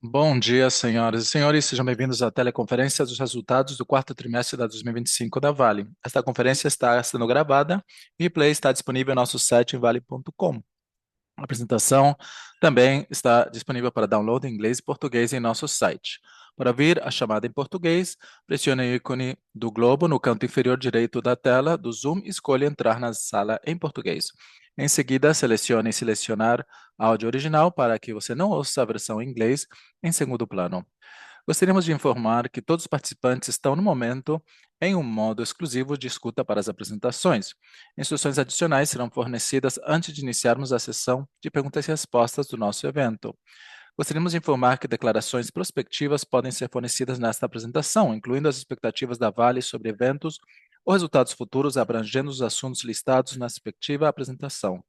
Bom dia, senhoras e senhores. Sejam bem-vindos à teleconferência dos resultados do quarto trimestre de 2025 da Vale. Esta conferência está sendo gravada e o replay está disponível no nosso site em vale.com. A apresentação também está disponível para download em inglês e português em nosso site. Para ouvir a chamada em português, pressione o ícone do globo no canto inferior direito da tela do Zoom e escolha entrar na sala em português. Em seguida, selecione selecionar áudio original para que você não ouça a versão em inglês em segundo plano. Gostaríamos de informar que todos os participantes estão, no momento, em um modo exclusivo de escuta para as apresentações. Instruções adicionais serão fornecidas antes de iniciarmos a sessão de perguntas e respostas do nosso evento. Gostaríamos de informar que declarações prospectivas podem ser fornecidas nesta apresentação, incluindo as expectativas da Vale sobre eventos ou resultados futuros abrangendo os assuntos listados na respectiva apresentação.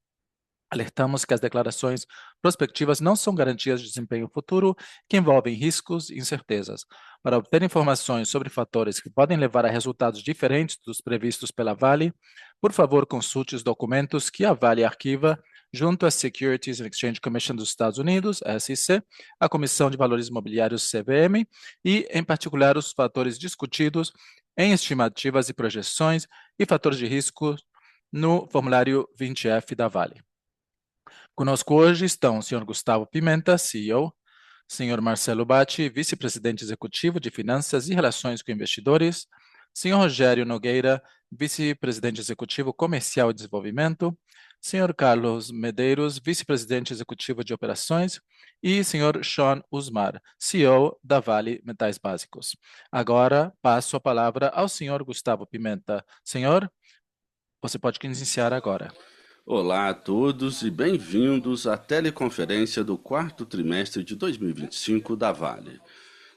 Alertamos que as declarações prospectivas não são garantias de desempenho futuro que envolvem riscos e incertezas. Para obter informações sobre fatores que podem levar a resultados diferentes dos previstos pela Vale, por favor, consulte os documentos que a Vale arquiva junto à Securities and Exchange Commission dos Estados Unidos, SEC, a Comissão de Valores Imobiliários, CVM, e, em particular, os fatores discutidos em estimativas e projeções e fatores de risco no formulário 20F da Vale. Conosco hoje estão o senhor Gustavo Pimenta, CEO, senhor Marcelo Batti, vice-presidente executivo de Finanças e Relações com Investidores, senhor Rogério Nogueira, vice-presidente executivo Comercial e Desenvolvimento, senhor Carlos Medeiros, vice-presidente executivo de Operações, e senhor Sean Usmar, CEO da Vale Metais Básicos. Agora passo a palavra ao senhor Gustavo Pimenta. Senhor, você pode iniciar agora. Olá a todos e bem-vindos à teleconferência do quarto trimestre de 2025 da Vale.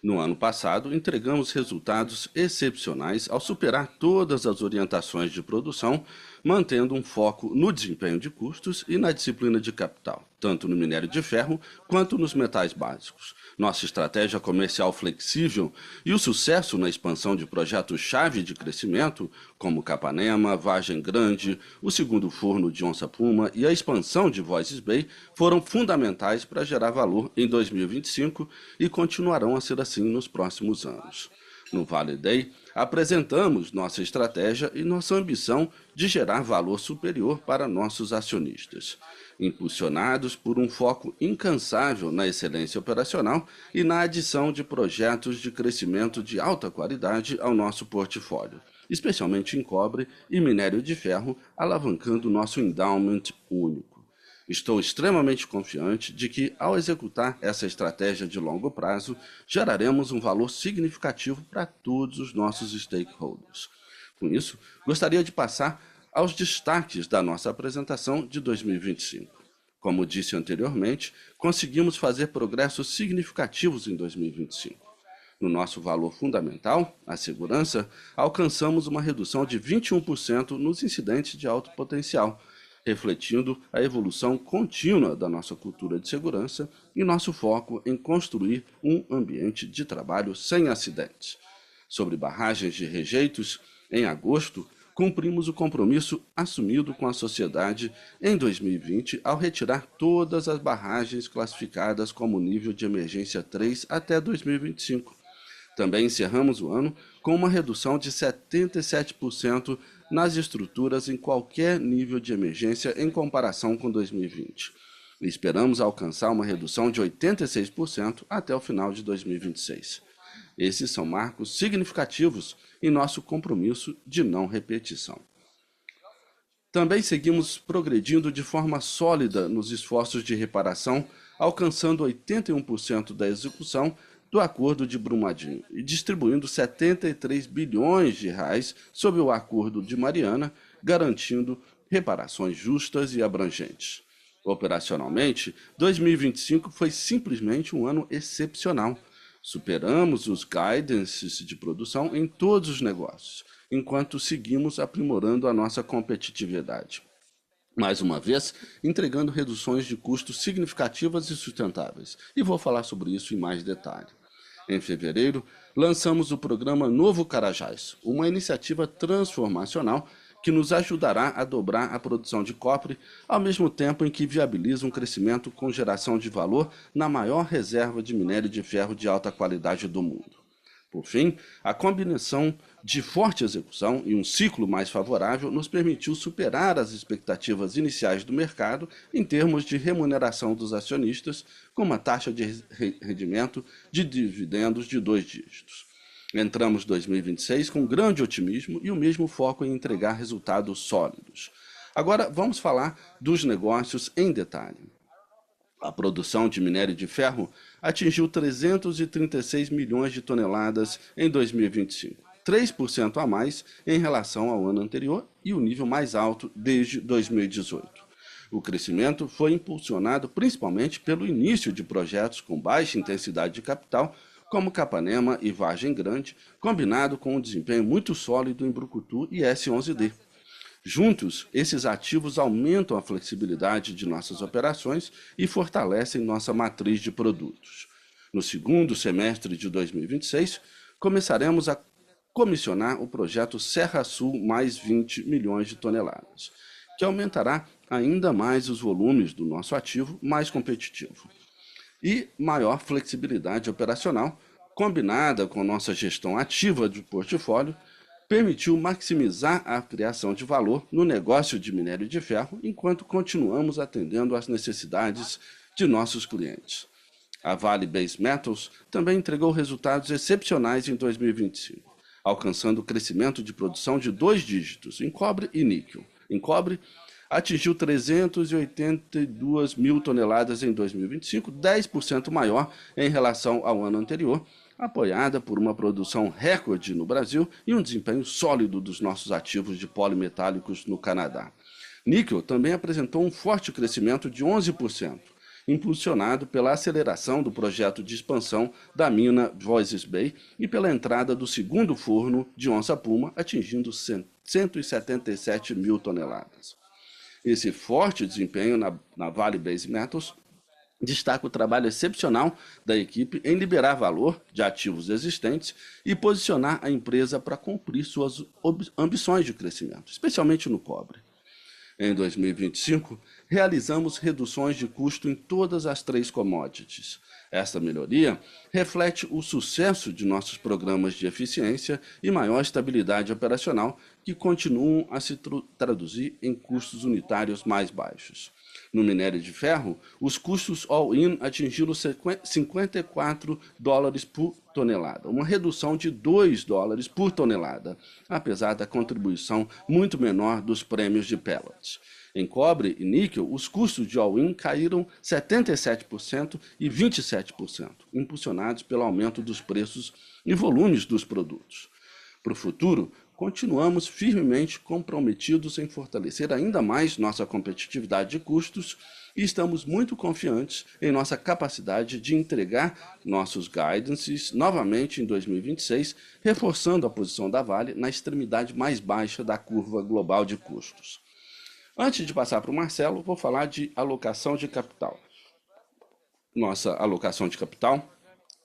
No ano passado, entregamos resultados excepcionais ao superar todas as orientações de produção, mantendo um foco no desempenho de custos e na disciplina de capital, tanto no minério de ferro quanto nos metais básicos. Nossa estratégia comercial flexível e o sucesso na expansão de projetos-chave de crescimento, como Capanema, Vargem Grande, o segundo forno de Onça Puma e a expansão de Voisey's Bay, foram fundamentais para gerar valor em 2025 e continuarão a ser assim nos próximos anos. No Vale Day, apresentamos nossa estratégia e nossa ambição de gerar valor superior para nossos acionistas, impulsionados por um foco incansável na excelência operacional e na adição de projetos de crescimento de alta qualidade ao nosso portfólio, especialmente em cobre e minério de ferro, alavancando nosso endowment único. Estou extremamente confiante de que, ao executar essa estratégia de longo prazo, geraremos um valor significativo para todos os nossos stakeholders. Com isso, gostaria de passar aos destaques da nossa apresentação de 2025. Como disse anteriormente, conseguimos fazer progressos significativos em 2025. No nosso valor fundamental, a segurança, alcançamos uma redução de 21% nos incidentes de alto potencial, refletindo a evolução contínua da nossa cultura de segurança e nosso foco em construir um ambiente de trabalho sem acidentes. Sobre barragens de rejeitos, em agosto, cumprimos o compromisso assumido com a sociedade em 2020 ao retirar todas as barragens classificadas como nível de emergência 3 até 2025. Também encerramos o ano com uma redução de 77% nas estruturas em qualquer nível de emergência em comparação com 2020. E esperamos alcançar uma redução de 86% até o final de 2026. Esses são marcos significativos em nosso compromisso de não repetição. Também seguimos progredindo de forma sólida nos esforços de reparação, alcançando 81% da execução do Acordo de Brumadinho e distribuindo 73 bilhões de reais sob o Acordo de Mariana, garantindo reparações justas e abrangentes. Operacionalmente, 2025 foi simplesmente um ano excepcional. Superamos os guidances de produção em todos os negócios, enquanto seguimos aprimorando a nossa competitividade. Mais uma vez, entregando reduções de custos significativas e sustentáveis. E vou falar sobre isso em mais detalhe. Em fevereiro, lançamos o programa Novo Carajás, uma iniciativa transformacional que nos ajudará a dobrar a produção de cobre, ao mesmo tempo em que viabiliza um crescimento com geração de valor na maior reserva de minério de ferro de alta qualidade do mundo. Por fim, a combinação de forte execução e um ciclo mais favorável nos permitiu superar as expectativas iniciais do mercado em termos de remuneração dos acionistas, com uma taxa de rendimento de dividendos de 2 dígitos. Entramos 2026 com grande otimismo e o mesmo foco em entregar resultados sólidos. Agora vamos falar dos negócios em detalhe. A produção de minério de ferro atingiu 336 milhões de toneladas em 2025, 3% a mais em relação ao ano anterior e o nível mais alto desde 2018. O crescimento foi impulsionado principalmente pelo início de projetos com baixa intensidade de capital, como Capanema e Vargem Grande, combinado com um desempenho muito sólido em Brucutu e S11D. Juntos, esses ativos aumentam a flexibilidade de nossas operações e fortalecem nossa matriz de produtos. No segundo semestre de 2026, começaremos a comissionar o projeto Serra Sul mais 20 milhões de toneladas, que aumentará ainda mais os volumes do nosso ativo mais competitivo. E maior flexibilidade operacional, combinada com nossa gestão ativa de portfólio, permitiu maximizar a criação de valor no negócio de minério de ferro, enquanto continuamos atendendo às necessidades de nossos clientes. A Vale Base Metals também entregou resultados excepcionais em 2025, alcançando crescimento de produção de 2 dígitos em cobre e níquel. Em cobre, atingiu 382 mil toneladas em 2025, 10% maior em relação ao ano anterior, apoiada por uma produção recorde no Brasil e um desempenho sólido dos nossos ativos de polimetálicos no Canadá. Níquel também apresentou um forte crescimento de 11%, impulsionado pela aceleração do projeto de expansão da mina Voisey's Bay e pela entrada do segundo forno de Onça Puma, atingindo 177 mil toneladas. Esse forte desempenho na Vale Base Metals destaca o trabalho excepcional da equipe em liberar valor de ativos existentes e posicionar a empresa para cumprir suas ambições de crescimento, especialmente no cobre. Em 2025, realizamos reduções de custo em todas as 3 commodities. Esta melhoria reflete o sucesso de nossos programas de eficiência e maior estabilidade operacional, que continuam a se traduzir em custos unitários mais baixos. No minério de ferro, os custos all-in atingiram $54 por tonelada, uma redução de $2 por tonelada, apesar da contribuição muito menor dos prêmios de pellets. Em cobre e níquel, os custos de all-in caíram 77% e 27%, impulsionados pelo aumento dos preços e volumes dos produtos. Para o futuro, continuamos firmemente comprometidos em fortalecer ainda mais nossa competitividade de custos e estamos muito confiantes em nossa capacidade de entregar nossos guidances novamente em 2026, reforçando a posição da Vale na extremidade mais baixa da curva global de custos. Antes de passar para o Marcelo, vou falar de alocação de capital. Nossa alocação de capital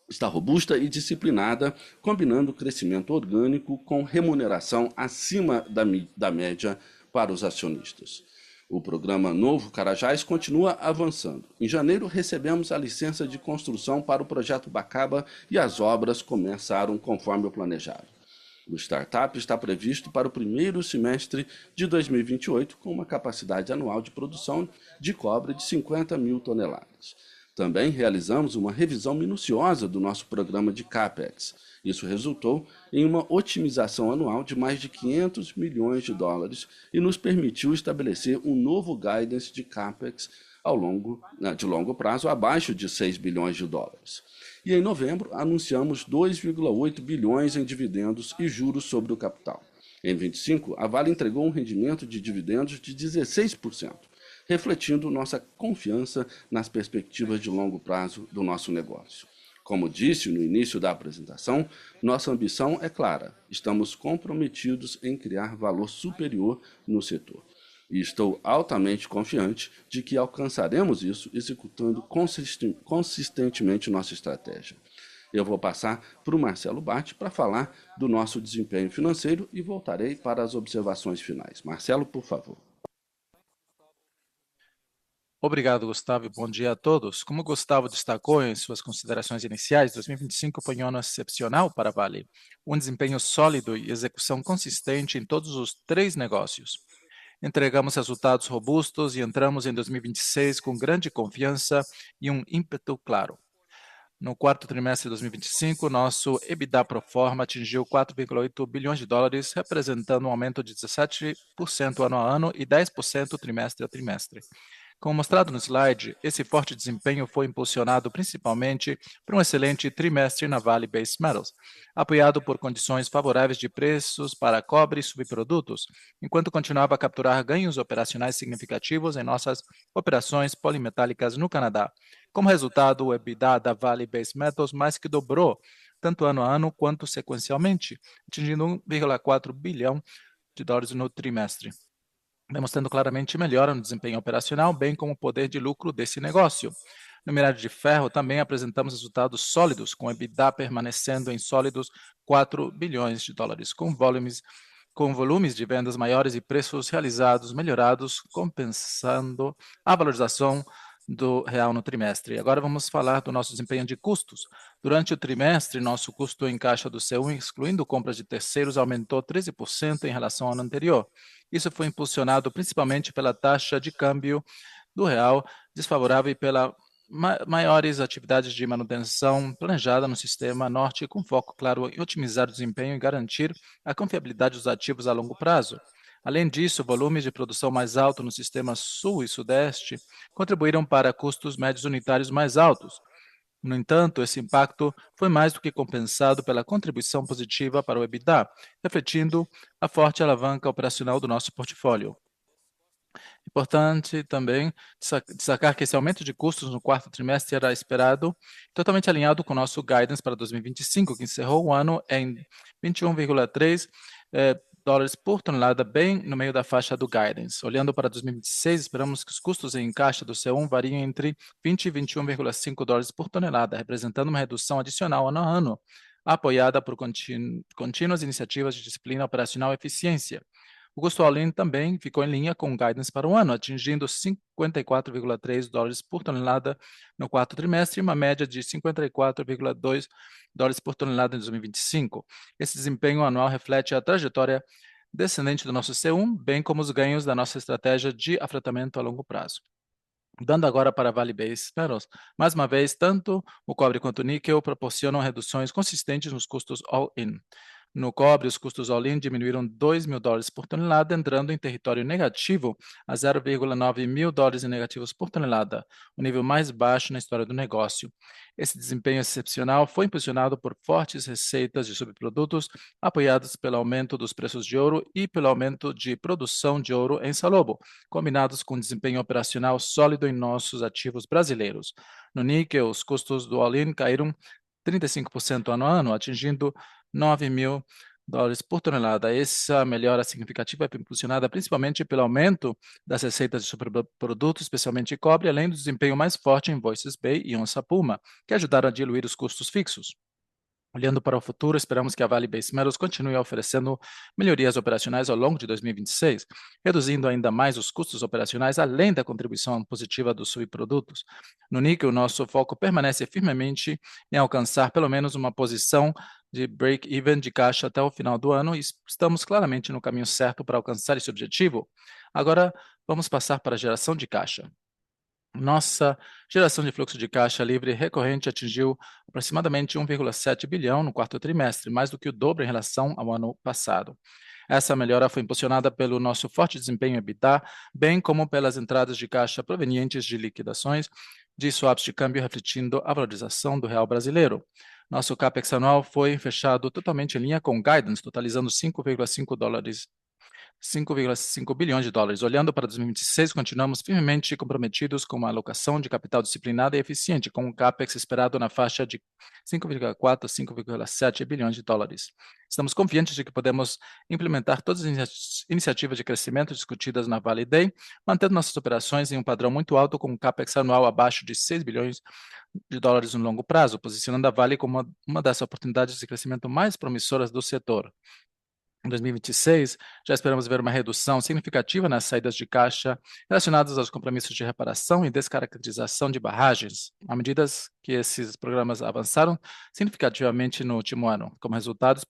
está robusta e disciplinada, combinando crescimento orgânico com remuneração acima da média para os acionistas. O programa Novo Carajás continua avançando. Em janeiro, recebemos a licença de construção para o projeto Bacaba e as obras começaram conforme o planejado. O startup está previsto para o primeiro semestre de 2028, com uma capacidade anual de produção de cobre de 50 mil toneladas. Também realizamos uma revisão minuciosa do nosso programa de CAPEX. Isso resultou em uma otimização anual de mais de $500 milhões e nos permitiu estabelecer um novo guidance de CAPEX de longo prazo abaixo de $6 bilhões. E em novembro anunciamos 2,8 bilhões em dividendos e juros sobre o capital. Em 25, a Vale entregou um rendimento de dividendos de 16%. Refletindo nossa confiança nas perspectivas de longo prazo do nosso negócio. Como disse no início da apresentação, nossa ambição é clara. Estamos comprometidos em criar valor superior no setor. E estou altamente confiante de que alcançaremos isso executando consistentemente nossa estratégia. Eu vou passar para o Marcelo Batti para falar do nosso desempenho financeiro e voltarei para as observações finais. Marcelo, por favor. Obrigado, Gustavo, e bom dia a todos. Como Gustavo destacou em suas considerações iniciais, 2025 foi um ano excepcional para a Vale, um desempenho sólido e execução consistente em todos os três negócios. Entregamos resultados robustos e entramos em 2026 com grande confiança e um ímpeto claro. No quarto trimestre de 2025, nosso EBITDA pro forma atingiu 4,8 bilhões de dólares, representando um aumento de 17% ano a ano e 10% trimestre a trimestre. Como mostrado no slide, esse forte desempenho foi impulsionado principalmente por um excelente trimestre na Vale Base Metals, apoiado por condições favoráveis de preços para cobre e subprodutos, enquanto continuava a capturar ganhos operacionais significativos em nossas operações polimetálicas no Canadá. Como resultado, o EBITDA da Vale Base Metals mais que dobrou, tanto ano a ano quanto sequencialmente, atingindo 1,4 bilhão de dólares no trimestre, demonstrando claramente melhora no desempenho operacional, bem como o poder de lucro desse negócio. No minério de ferro, também apresentamos resultados sólidos, com o EBITDA permanecendo em sólidos 4 bilhões de dólares, com volumes de vendas maiores e preços realizados melhorados, compensando a valorização do real no trimestre. Agora vamos falar do nosso desempenho de custos. Durante o trimestre, nosso custo em caixa do C1, excluindo compras de terceiros, aumentou 13% em relação ao ano anterior. Isso foi impulsionado principalmente pela taxa de câmbio do real desfavorável e pela maiores atividades de manutenção planejada no sistema norte, com foco claro em otimizar o desempenho e garantir a confiabilidade dos ativos a longo prazo. Além disso, volumes de produção mais alto no sistema sul e sudeste contribuíram para custos médios unitários mais altos. No entanto, esse impacto foi mais do que compensado pela contribuição positiva para o EBITDA, refletindo a forte alavanca operacional do nosso portfólio. Importante também destacar que esse aumento de custos no quarto trimestre era esperado, totalmente alinhado com o nosso guidance para 2025, que encerrou o ano em 21,3 dólares por tonelada, bem no meio da faixa do guidance. Olhando para 2026, esperamos que os custos em caixa do C1 variem entre 20 e 21,5 dólares por tonelada, representando uma redução adicional ano a ano, apoiada por contínuas iniciativas de disciplina operacional e eficiência. O custo all-in também ficou em linha com o guidance para o ano, atingindo 54,3 dólares por tonelada no quarto trimestre e uma média de 54,2 dólares por tonelada em 2025. Esse desempenho anual reflete a trajetória descendente do nosso C1, bem como os ganhos da nossa estratégia de afretamento a longo prazo. Dando agora para Vale Base Metals, mais uma vez, tanto o cobre quanto o níquel proporcionam reduções consistentes nos custos all-in. No cobre, os custos all-in diminuíram 2 mil dólares por tonelada, entrando em território negativo a 0,9 mil dólares negativos por tonelada, o nível mais baixo na história do negócio. Esse desempenho excepcional foi impulsionado por fortes receitas de subprodutos, apoiadas pelo aumento dos preços de ouro e pelo aumento de produção de ouro em Salobo, combinados com desempenho operacional sólido em nossos ativos brasileiros. No níquel, os custos do all-in caíram 35% ano a ano, atingindo 9 mil dólares por tonelada. Essa melhora significativa é impulsionada principalmente pelo aumento das receitas de superprodutos, especialmente cobre, além do desempenho mais forte em Voisey's Bay e Onça Puma, que ajudaram a diluir os custos fixos. Olhando para o futuro, esperamos que a Vale Base Metals continue oferecendo melhorias operacionais ao longo de 2026, reduzindo ainda mais os custos operacionais, além da contribuição positiva dos subprodutos. No níquel, nosso foco permanece firmemente em alcançar pelo menos uma posição de break-even de caixa até o final do ano e estamos claramente no caminho certo para alcançar esse objetivo. Agora, vamos passar para a geração de caixa. Nossa geração de fluxo de caixa livre recorrente atingiu aproximadamente 1,7 bilhão no quarto trimestre, mais do que o dobro em relação ao ano passado. Essa melhora foi impulsionada pelo nosso forte desempenho EBITDA, bem como pelas entradas de caixa provenientes de liquidações de swaps de câmbio, refletindo a valorização do real brasileiro. Nosso CAPEX anual foi fechado totalmente em linha com o guidance, totalizando 5,5 dólares 5,5 bilhões de dólares. Olhando para 2026, continuamos firmemente comprometidos com uma alocação de capital disciplinada e eficiente, com um CAPEX esperado na faixa de 5,4 a 5,7 bilhões de dólares. Estamos confiantes de que podemos implementar todas as iniciativas de crescimento discutidas na Vale Day, mantendo nossas operações em um padrão muito alto, com um CAPEX anual abaixo de 6 bilhões de dólares no longo prazo, posicionando a Vale como uma das oportunidades de crescimento mais promissoras do setor. Em 2026, já esperamos ver uma redução significativa nas saídas de caixa relacionadas aos compromissos de reparação e descaracterização de barragens, à medida que esses programas avançaram significativamente no último ano. Como resultado,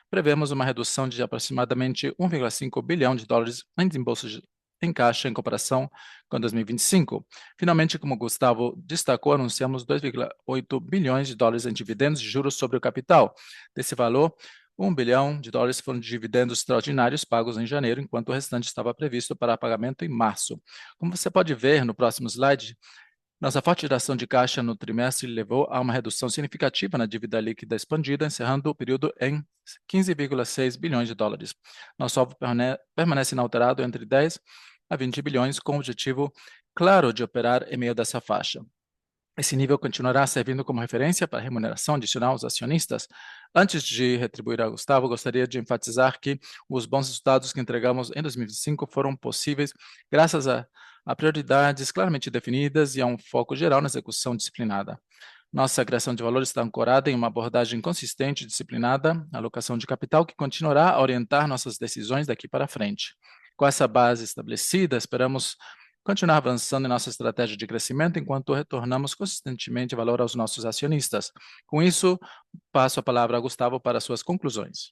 prevemos uma redução de aproximadamente 1,5 bilhão de dólares em desembolsos em caixa em comparação com 2025. Finalmente, como Gustavo destacou, anunciamos 2,8 bilhões de dólares em dividendos de juros sobre o capital. Desse valor, 1 bilhão de dólares foram de dividendos extraordinários pagos em janeiro, enquanto o restante estava previsto para pagamento em março. Como você pode ver no próximo slide, nossa forte geração de caixa no trimestre levou a uma redução significativa na dívida líquida expandida, encerrando o período em 15,6 bilhões de dólares. Nosso alvo permanece inalterado entre 10 a 20 bilhões, com o objetivo claro de operar em meio dessa faixa. Esse nível continuará servindo como referência para a remuneração adicional aos acionistas. Antes de retribuir a Gustavo, gostaria de enfatizar que os bons resultados que entregamos em 2025 foram possíveis graças a prioridades claramente definidas e a um foco geral na execução disciplinada. Nossa criação de valor está ancorada em uma abordagem consistente e disciplinada, alocação de capital que continuará a orientar nossas decisões daqui para frente. Com essa base estabelecida, esperamos continuar avançando em nossa estratégia de crescimento enquanto retornamos consistentemente valor aos nossos acionistas. Com isso, passo a palavra a Gustavo para suas conclusões.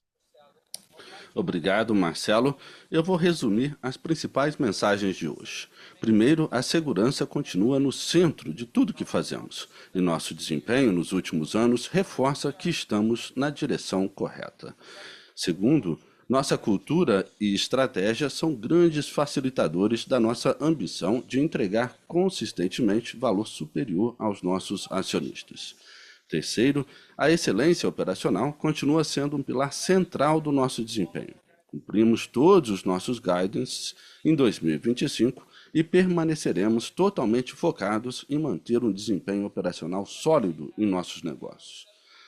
Obrigado, Marcelo. Eu vou resumir as principais mensagens de hoje. Primeiro, a segurança continua no centro de tudo que fazemos, e nosso desempenho nos últimos anos reforça que estamos na direção correta. Segundo, nossa cultura e estratégia são grandes facilitadores da nossa ambição de entregar consistentemente valor superior aos nossos acionistas. Terceiro, a excelência operacional continua sendo um pilar central do nosso desempenho. Cumprimos todos os nossos guidance em 2025 e permaneceremos totalmente focados em manter um desempenho operacional sólido em nossos negócios.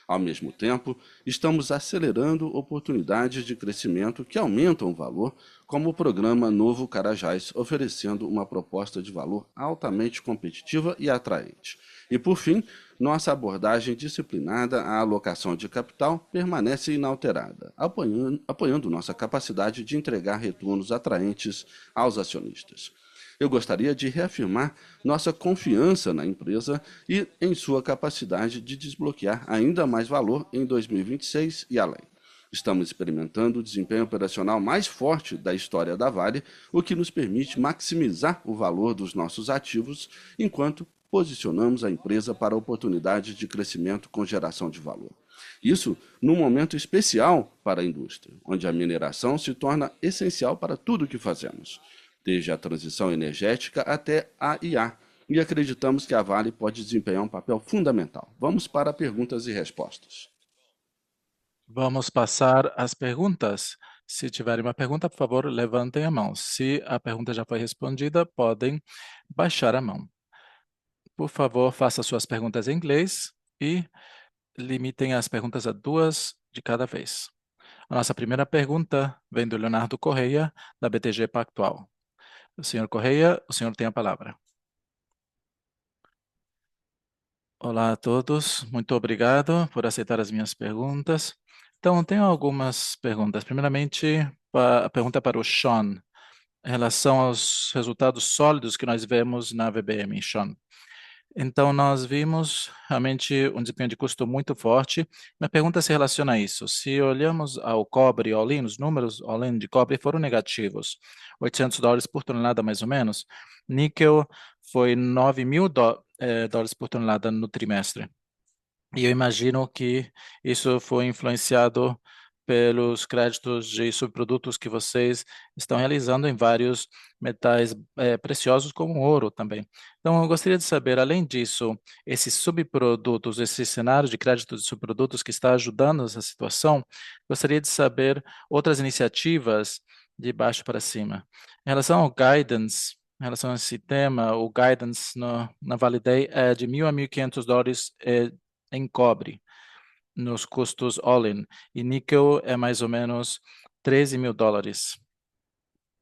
Ao mesmo tempo, estamos acelerando oportunidades de crescimento que aumentam o valor, como o programa Novo Carajás, oferecendo uma proposta de valor altamente competitiva e atraente. E, por fim, nossa abordagem disciplinada à alocação de capital permanece inalterada, apoiando nossa capacidade de entregar retornos atraentes aos acionistas. Eu gostaria de reafirmar nossa confiança na empresa e em sua capacidade de desbloquear ainda mais valor em 2026 e além. Estamos experimentando o desempenho operacional mais forte da história da Vale, o que nos permite maximizar o valor dos nossos ativos enquanto posicionamos a empresa para oportunidades de crescimento com geração de valor. Isso num momento especial para a indústria, onde a mineração se torna essencial para tudo o que fazemos, desde a transição energética até a IA, e acreditamos que a Vale pode desempenhar um papel fundamental. Vamos para perguntas e respostas. Vamos passar às perguntas. Se tiverem uma pergunta, por favor, levantem a mão. Se a pergunta já foi respondida, podem baixar a mão. Por favor, faça suas perguntas em inglês e limitem as perguntas a 2 de cada vez. A nossa primeira pergunta vem do Leonardo Correia, da BTG Pactual. O senhor Correia, o senhor tem a palavra. Olá a todos, muito obrigado por aceitar as minhas perguntas. Então, tenho algumas perguntas. Primeiramente, a pergunta para o Sean, em relação aos resultados sólidos que nós vemos na VBM, Sean. Então, nós vimos realmente um desempenho de custo muito forte. Minha pergunta se relaciona a isso. Se olhamos ao cobre all-in, os números all-in de cobre foram negativos, $800 por tonelada mais ou menos. Níquel foi 9 mil dólares por tonelada no trimestre. E eu imagino que isso foi influenciado pelos créditos de subprodutos que vocês estão realizando em vários metais preciosos, como ouro também. Então, eu gostaria de saber, além disso, esses subprodutos, esse cenário de créditos de subprodutos que está ajudando essa situação, gostaria de saber outras iniciativas de baixo para cima. Em relação ao guidance, em relação a esse tema, o guidance na Vale Day é de $1.000 a $1.500 em cobre, nos custos all-in, e níquel é mais ou menos $13.000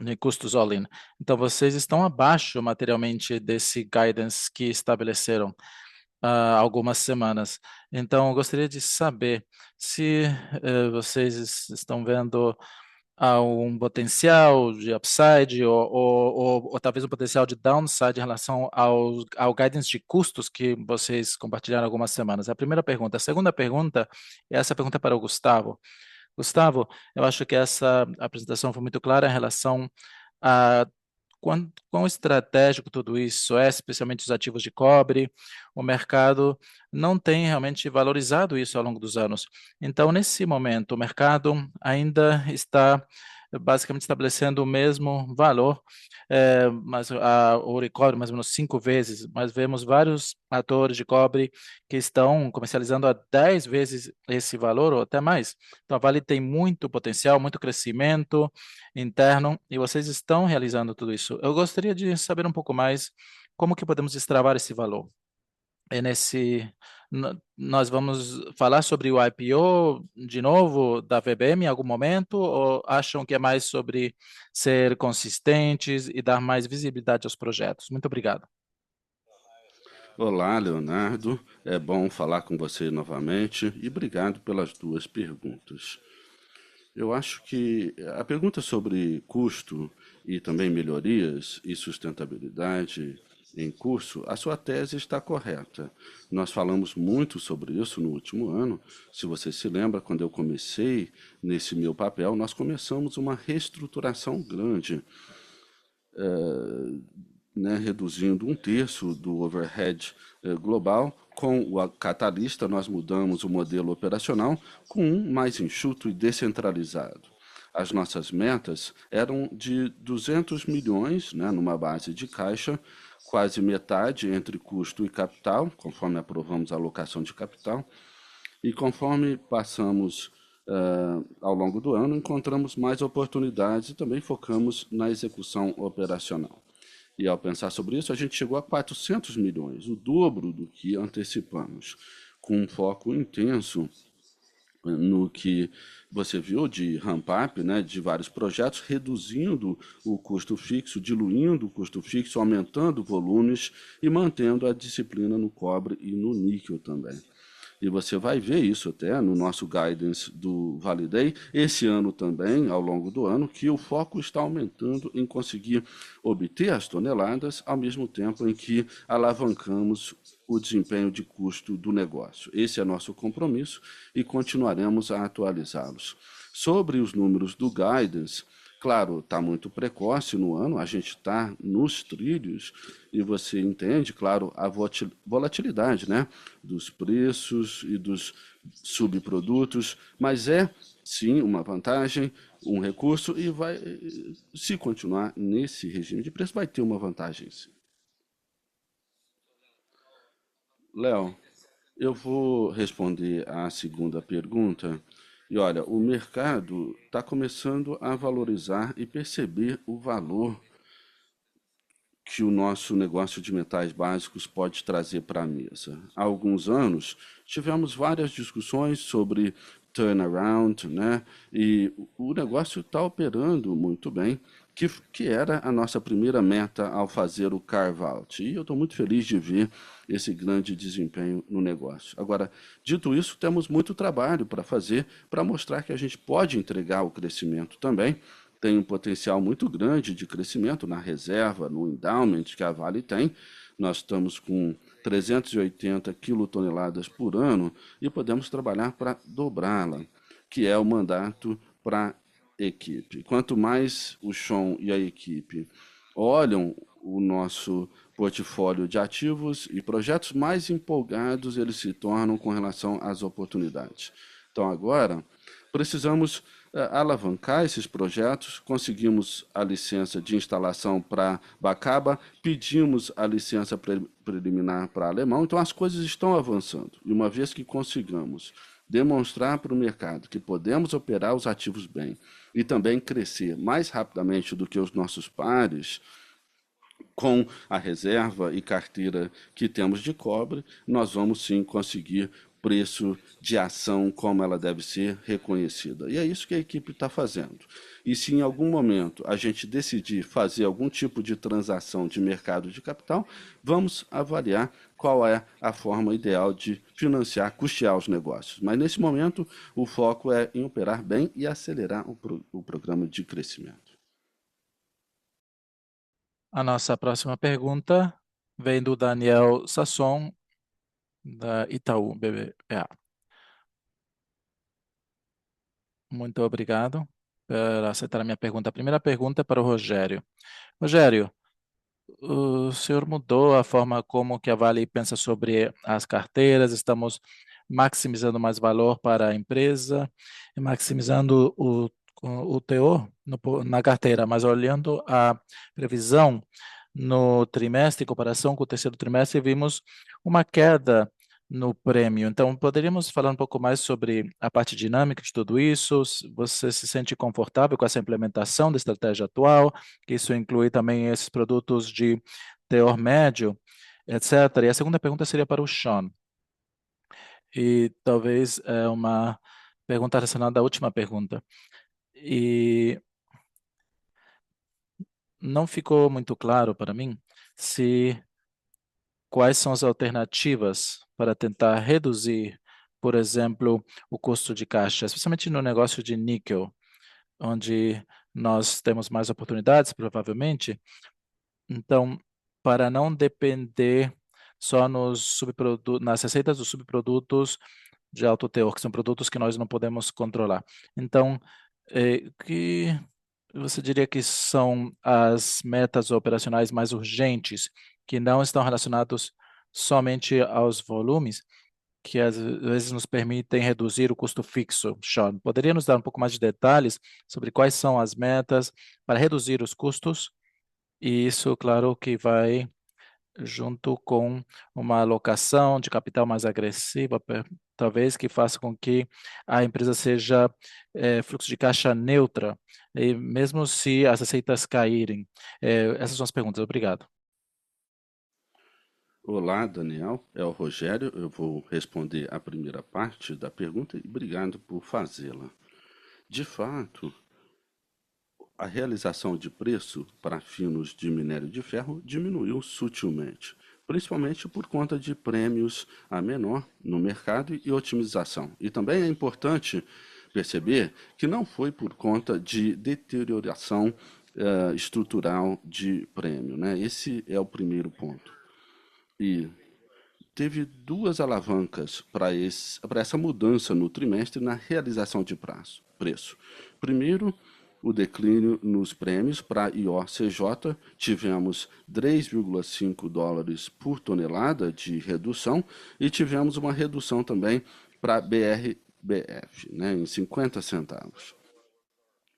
de custos all-in. Então, vocês estão abaixo materialmente desse guidance que estabeleceram há algumas semanas. Então, eu gostaria de saber se vocês estão vendo um potencial de upside ou talvez um potencial de downside em relação ao guidance de custos que vocês compartilharam há algumas semanas. A primeira pergunta. A segunda pergunta, e essa pergunta é para o Gustavo. Gustavo, eu acho que essa apresentação foi muito clara em relação a quão estratégico tudo isso é, especialmente os ativos de cobre. O mercado não tem realmente valorizado isso ao longo dos anos. Então, nesse momento, o mercado ainda está basicamente estabelecendo o mesmo valor, mas o ouro e cobre mais ou menos 5 vezes, mas vemos vários atores de cobre que estão comercializando a 10 vezes esse valor ou até mais. Então, a Vale tem muito potencial, muito crescimento interno e vocês estão realizando tudo isso. Eu gostaria de saber um pouco mais como que podemos destravar esse valor. É nós vamos falar sobre o IPO de novo da VBM em algum momento ou acham que é mais sobre ser consistentes e dar mais visibilidade aos projetos? Muito obrigado. Olá, Leonardo. É bom falar com você novamente e obrigado pelas duas perguntas. Eu acho que a pergunta sobre custo e também melhorias e sustentabilidade em curso, a sua tese está correta. Nós falamos muito sobre isso no último ano. Se você se lembra, quando eu comecei nesse meu papel, nós começamos uma reestruturação grande, né, reduzindo 1/3 do overhead global. Com o Catalysta, nós mudamos o modelo operacional com um mais enxuto e descentralizado. As nossas metas eram de 200 milhões, né, numa base de caixa, quase metade entre custo e capital, conforme aprovamos a alocação de capital, e conforme passamos ao longo do ano, encontramos mais oportunidades e também focamos na execução operacional. E ao pensar sobre isso, a gente chegou a 400 milhões, o dobro do que antecipamos, com um foco intenso no que você viu de ramp-up, né, de vários projetos, reduzindo o custo fixo, diluindo o custo fixo, aumentando volumes e mantendo a disciplina no cobre e no níquel também. E você vai ver isso até no nosso guidance do Vale Day, esse ano também, ao longo do ano, que o foco está aumentando em conseguir obter as toneladas, ao mesmo tempo em que alavancamos o desempenho de custo do negócio. Esse é nosso compromisso e continuaremos a atualizá-los. Sobre os números do guidance, claro, está muito precoce no ano, a gente está nos trilhos e você entende, claro, a volatilidade, né, dos preços e dos subprodutos, mas é sim uma vantagem, um recurso e vai, se continuar nesse regime de preço, vai ter uma vantagem sim. Léo, eu vou responder à segunda pergunta. E olha, o mercado está começando a valorizar e perceber o valor que o nosso negócio de metais básicos pode trazer para a mesa. Há alguns anos tivemos várias discussões sobre turnaround, né? E o negócio está operando muito bem, que era a nossa primeira meta ao fazer o carve-out. E eu estou muito feliz de ver esse grande desempenho no negócio. Agora, dito isso, temos muito trabalho para fazer para mostrar que a gente pode entregar o crescimento também, tem um potencial muito grande de crescimento na reserva, no endowment que a Vale tem. Nós estamos com 380 quilotoneladas por ano e podemos trabalhar para dobrá-la, que é o mandato para a equipe. Quanto mais o Sean e a equipe olham o nosso portfólio de ativos e projetos, mais empolgados eles se tornam com relação às oportunidades. Então, agora, precisamos alavancar esses projetos, conseguimos a licença de instalação para Bacaba, pedimos a licença preliminar para Alemão, então as coisas estão avançando. E uma vez que consigamos demonstrar para o mercado que podemos operar os ativos bem e também crescer mais rapidamente do que os nossos pares, com a reserva e carteira que temos de cobre, nós vamos sim conseguir preço de ação como ela deve ser reconhecida. E é isso que a equipe está fazendo. E se em algum momento a gente decidir fazer algum tipo de transação de mercado de capital, vamos avaliar qual é a forma ideal de financiar, custear os negócios. Mas nesse momento o foco é em operar bem e acelerar o programa de crescimento. A nossa próxima pergunta vem do Daniel Sasson, da Itaú BBA. Muito obrigado por aceitar a minha pergunta. A primeira pergunta é para o Rogério. Rogério, o senhor mudou a forma como que a Vale pensa sobre as carteiras, estamos maximizando mais valor para a empresa, e maximizando o teor na carteira, mas olhando a previsão no trimestre, em comparação com o terceiro trimestre, vimos uma queda no prêmio. Então, poderíamos falar um pouco mais sobre a parte dinâmica de tudo isso? Você se sente confortável com essa implementação da estratégia atual? Isso inclui também esses produtos de teor médio, etc. E a segunda pergunta seria para o Sean. E talvez é uma pergunta relacionada à última pergunta. E não ficou muito claro para mim se quais são as alternativas para tentar reduzir, por exemplo, o custo de caixa, especialmente no negócio de níquel, onde nós temos mais oportunidades, provavelmente. Então, para não depender só nas receitas dos subprodutos de alto teor, que são produtos que nós não podemos controlar. Então, que você diria que são as metas operacionais mais urgentes, que não estão relacionados somente aos volumes, que às vezes nos permitem reduzir o custo fixo, Sean? Poderia nos dar um pouco mais de detalhes sobre quais são as metas para reduzir os custos? E isso, claro, que vai junto com uma alocação de capital mais agressiva, talvez que faça com que a empresa seja fluxo de caixa neutra, e mesmo se as receitas caírem. Essas são as perguntas. Obrigado. Olá, Daniel. É o Rogério. Eu vou responder a primeira parte da pergunta e obrigado por fazê-la. De fato, a realização de preço para finos de minério de ferro diminuiu sutilmente, principalmente por conta de prêmios a menor no mercado e otimização. E também é importante perceber que não foi por conta de deterioração estrutural de prêmio, né? Esse é o primeiro ponto. E teve duas alavancas para essa mudança no trimestre na realização de preço. Primeiro, o declínio nos prêmios para IOCJ, tivemos 3,5 dólares por tonelada de redução e tivemos uma redução também para BRBF, né, em 50 centavos.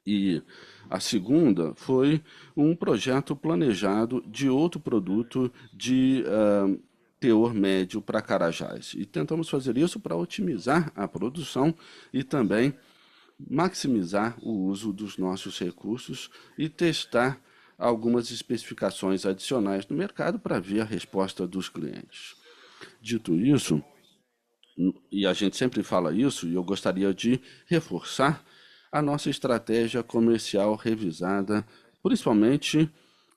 E a segunda foi um projeto planejado de outro produto de teor médio para Carajás. E tentamos fazer isso para otimizar a produção e também maximizar o uso dos nossos recursos e testar algumas especificações adicionais no mercado para ver a resposta dos clientes. Dito isso, e a gente sempre fala isso, e eu gostaria de reforçar a nossa estratégia comercial revisada, principalmente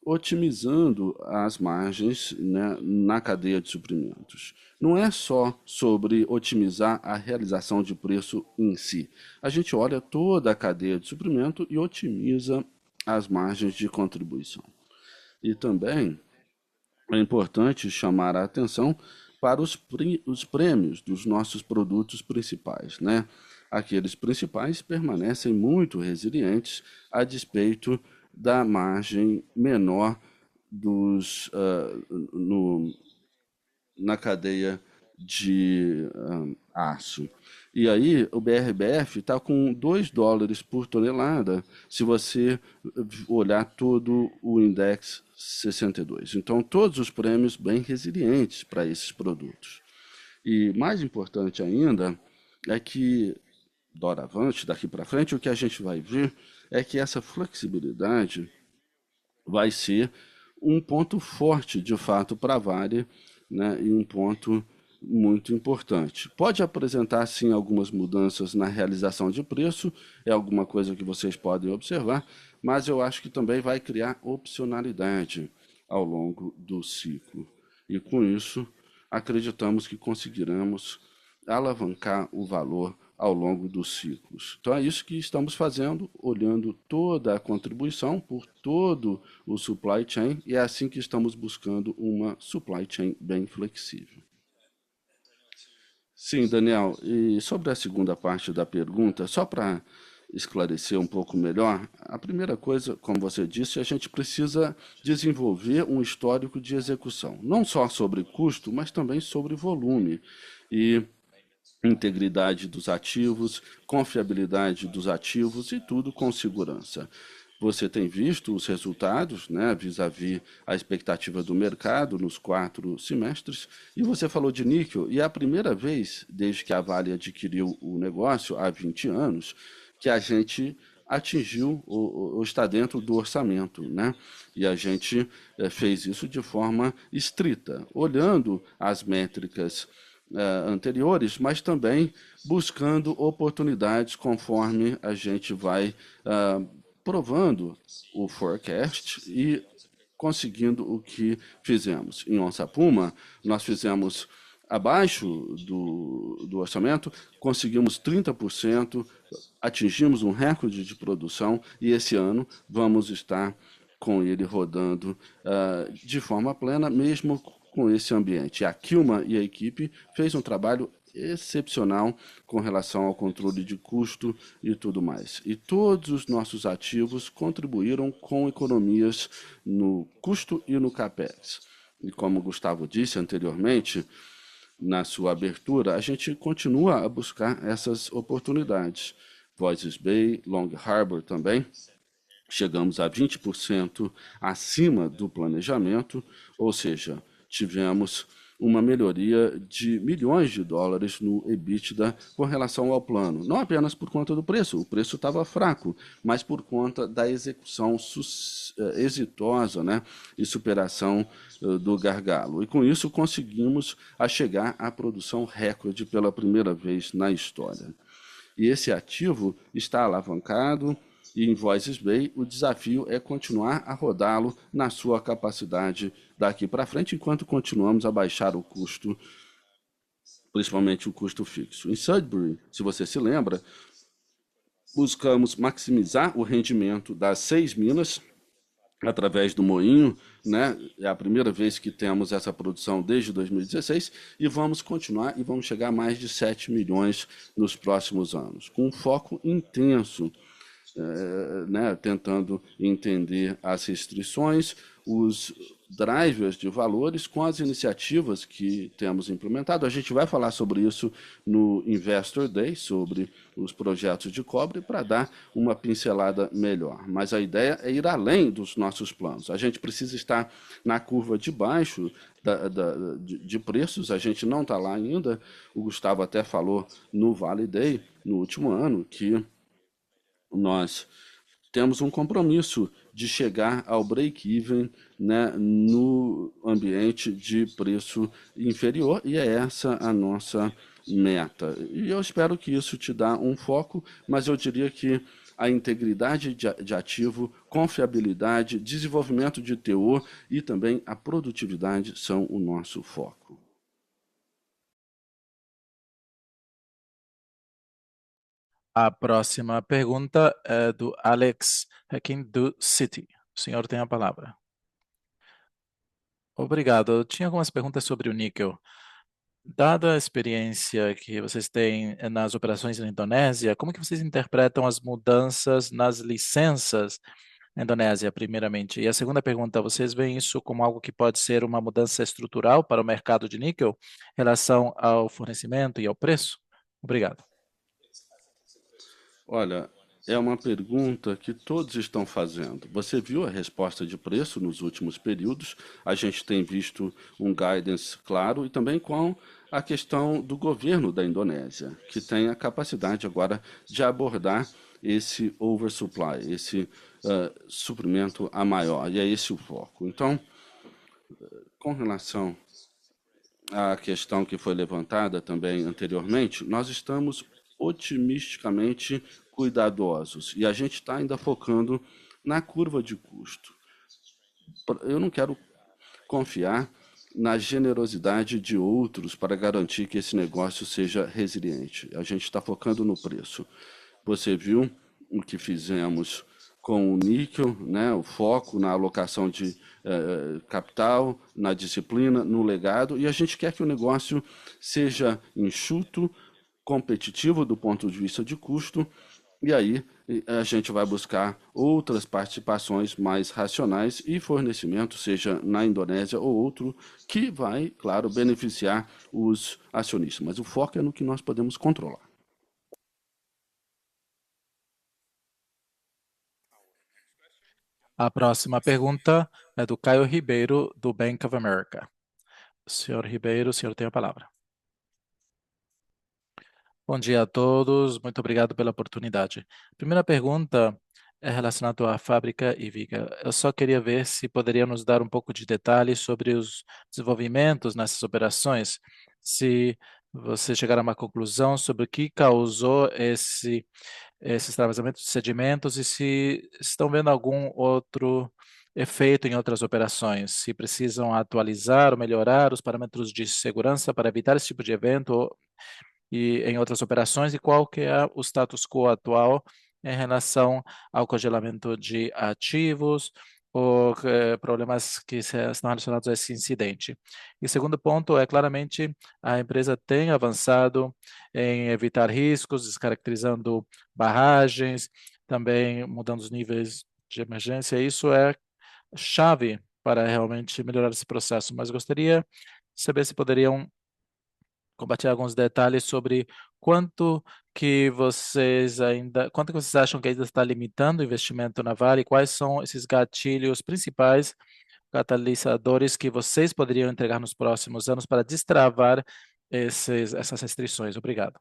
otimizando as margens, né, na cadeia de suprimentos. Não é só sobre otimizar a realização de preço em si. A gente olha toda a cadeia de suprimento e otimiza as margens de contribuição. E também é importante chamar a atenção para os prêmios dos nossos produtos principais, né? Aqueles principais permanecem muito resilientes a despeito da margem menor dos, no, na cadeia de aço. E aí o BRBF está com 2 dólares por tonelada se você olhar todo o index 62. Então, todos os prêmios bem resilientes para esses produtos. E mais importante ainda, é que, doravante, daqui para frente, o que a gente vai ver é que essa flexibilidade vai ser um ponto forte, de fato, para a Vale, né, e um ponto muito importante. Pode apresentar, sim, algumas mudanças na realização de preço, é alguma coisa que vocês podem observar, mas eu acho que também vai criar opcionalidade ao longo do ciclo. E com isso, acreditamos que conseguiremos alavancar o valor ao longo dos ciclos. Então é isso que estamos fazendo, olhando toda a contribuição por todo o supply chain, e é assim que estamos buscando uma supply chain bem flexível. Sim, Daniel, e sobre a segunda parte da pergunta, só para esclarecer um pouco melhor, a primeira coisa, como você disse, a gente precisa desenvolver um histórico de execução, não só sobre custo, mas também sobre volume. E integridade dos ativos, confiabilidade dos ativos e tudo com segurança. Você tem visto os resultados, né, vis-à-vis a expectativa do mercado nos 4 semestres, e você falou de níquel, e é a primeira vez, desde que a Vale adquiriu o negócio, há 20 anos, que a gente atingiu ou está dentro do orçamento, né? E a gente fez isso de forma estrita, olhando as métricas anteriores, mas também buscando oportunidades conforme a gente vai provando o forecast e conseguindo o que fizemos. Em Onça Puma, nós fizemos abaixo do orçamento, conseguimos 30%, atingimos um recorde de produção e esse ano vamos estar com ele rodando de forma plena, mesmo com esse ambiente. A Kilma e a equipe fez um trabalho excepcional com relação ao controle de custo e tudo mais. E todos os nossos ativos contribuíram com economias no custo e no capex. E como o Gustavo disse anteriormente, na sua abertura, a gente continua a buscar essas oportunidades. Voices Bay, Long Harbor também, chegamos a 20% acima do planejamento, ou seja, tivemos uma melhoria de milhões de dólares no EBITDA com relação ao plano. Não apenas por conta do preço, o preço estava fraco, mas por conta da execução exitosa, né, e superação do gargalo. E com isso conseguimos a chegar à produção recorde pela primeira vez na história. E esse ativo está alavancado, e em Voices Bay o desafio é continuar a rodá-lo na sua capacidade daqui para frente, enquanto continuamos a baixar o custo, principalmente o custo fixo. Em Sudbury, se você se lembra, buscamos maximizar o rendimento das 6 minas através do moinho, né? É a primeira vez que temos essa produção desde 2016 e vamos continuar e vamos chegar a mais de 7 milhões nos próximos anos, com um foco intenso, né, tentando entender as restrições, os drivers de valores com as iniciativas que temos implementado. A gente vai falar sobre isso no Investor Day, sobre os projetos de cobre, para dar uma pincelada melhor. Mas a ideia é ir além dos nossos planos. A gente precisa estar na curva de baixo de preços, a gente não está lá ainda. O Gustavo até falou no Vale Day, no último ano, que nós temos um compromisso de chegar ao break-even, né, no ambiente de preço inferior, e é essa a nossa meta. E eu espero que isso te dá um foco, mas eu diria que a integridade de ativo, confiabilidade, desenvolvimento de teor e também a produtividade são o nosso foco. A próxima pergunta é do Alex Hacking do City. O senhor tem a palavra. Obrigado. Eu tinha algumas perguntas sobre o níquel. Dada a experiência que vocês têm nas operações na Indonésia, como que vocês interpretam as mudanças nas licenças na Indonésia, primeiramente? E a segunda pergunta, vocês veem isso como algo que pode ser uma mudança estrutural para o mercado de níquel em relação ao fornecimento e ao preço? Obrigado. Olha, é uma pergunta que todos estão fazendo. Você viu a resposta de preço nos últimos períodos? A gente tem visto um guidance claro e também com a questão do governo da Indonésia, que tem a capacidade agora de abordar esse oversupply, esse suprimento a maior, e é esse o foco. Então, com relação à questão que foi levantada também anteriormente, nós estamos otimisticamente cuidadosos e a gente está ainda focando na curva de custo. Eu não quero confiar na generosidade de outros para garantir que esse negócio seja resiliente. A gente está focando no preço. Você viu o que fizemos com o níquel, né? O foco na alocação de capital, na disciplina, no legado, e a gente quer que o negócio seja enxuto, competitivo do ponto de vista de custo, e aí a gente vai buscar outras participações mais racionais e fornecimento, seja na Indonésia ou outro, que vai, claro, beneficiar os acionistas. Mas o foco é no que nós podemos controlar. A próxima pergunta é do Caio Ribeiro, do Bank of America. Senhor Ribeiro, o senhor tem a palavra. Bom dia a todos, muito obrigado pela oportunidade. Primeira pergunta é relacionada à fábrica Iviga. Eu só queria ver se poderia nos dar um pouco de detalhes sobre os desenvolvimentos nessas operações, se você chegar a uma conclusão sobre o que causou esse extravasamento de sedimentos e se estão vendo algum outro efeito em outras operações, se precisam atualizar ou melhorar os parâmetros de segurança para evitar esse tipo de evento e em outras operações e qual que é o status quo atual em relação ao congelamento de ativos ou problemas que estão relacionados a esse incidente. E o segundo ponto é claramente a empresa tem avançado em evitar riscos, descaracterizando barragens, também mudando os níveis de emergência. Isso é chave para realmente melhorar esse processo, mas gostaria de saber se poderiam compartilhar alguns detalhes sobre quanto que vocês acham que ainda está limitando o investimento na Vale, quais são esses gatilhos principais, catalisadores que vocês poderiam entregar nos próximos anos para destravar essas restrições. Obrigado.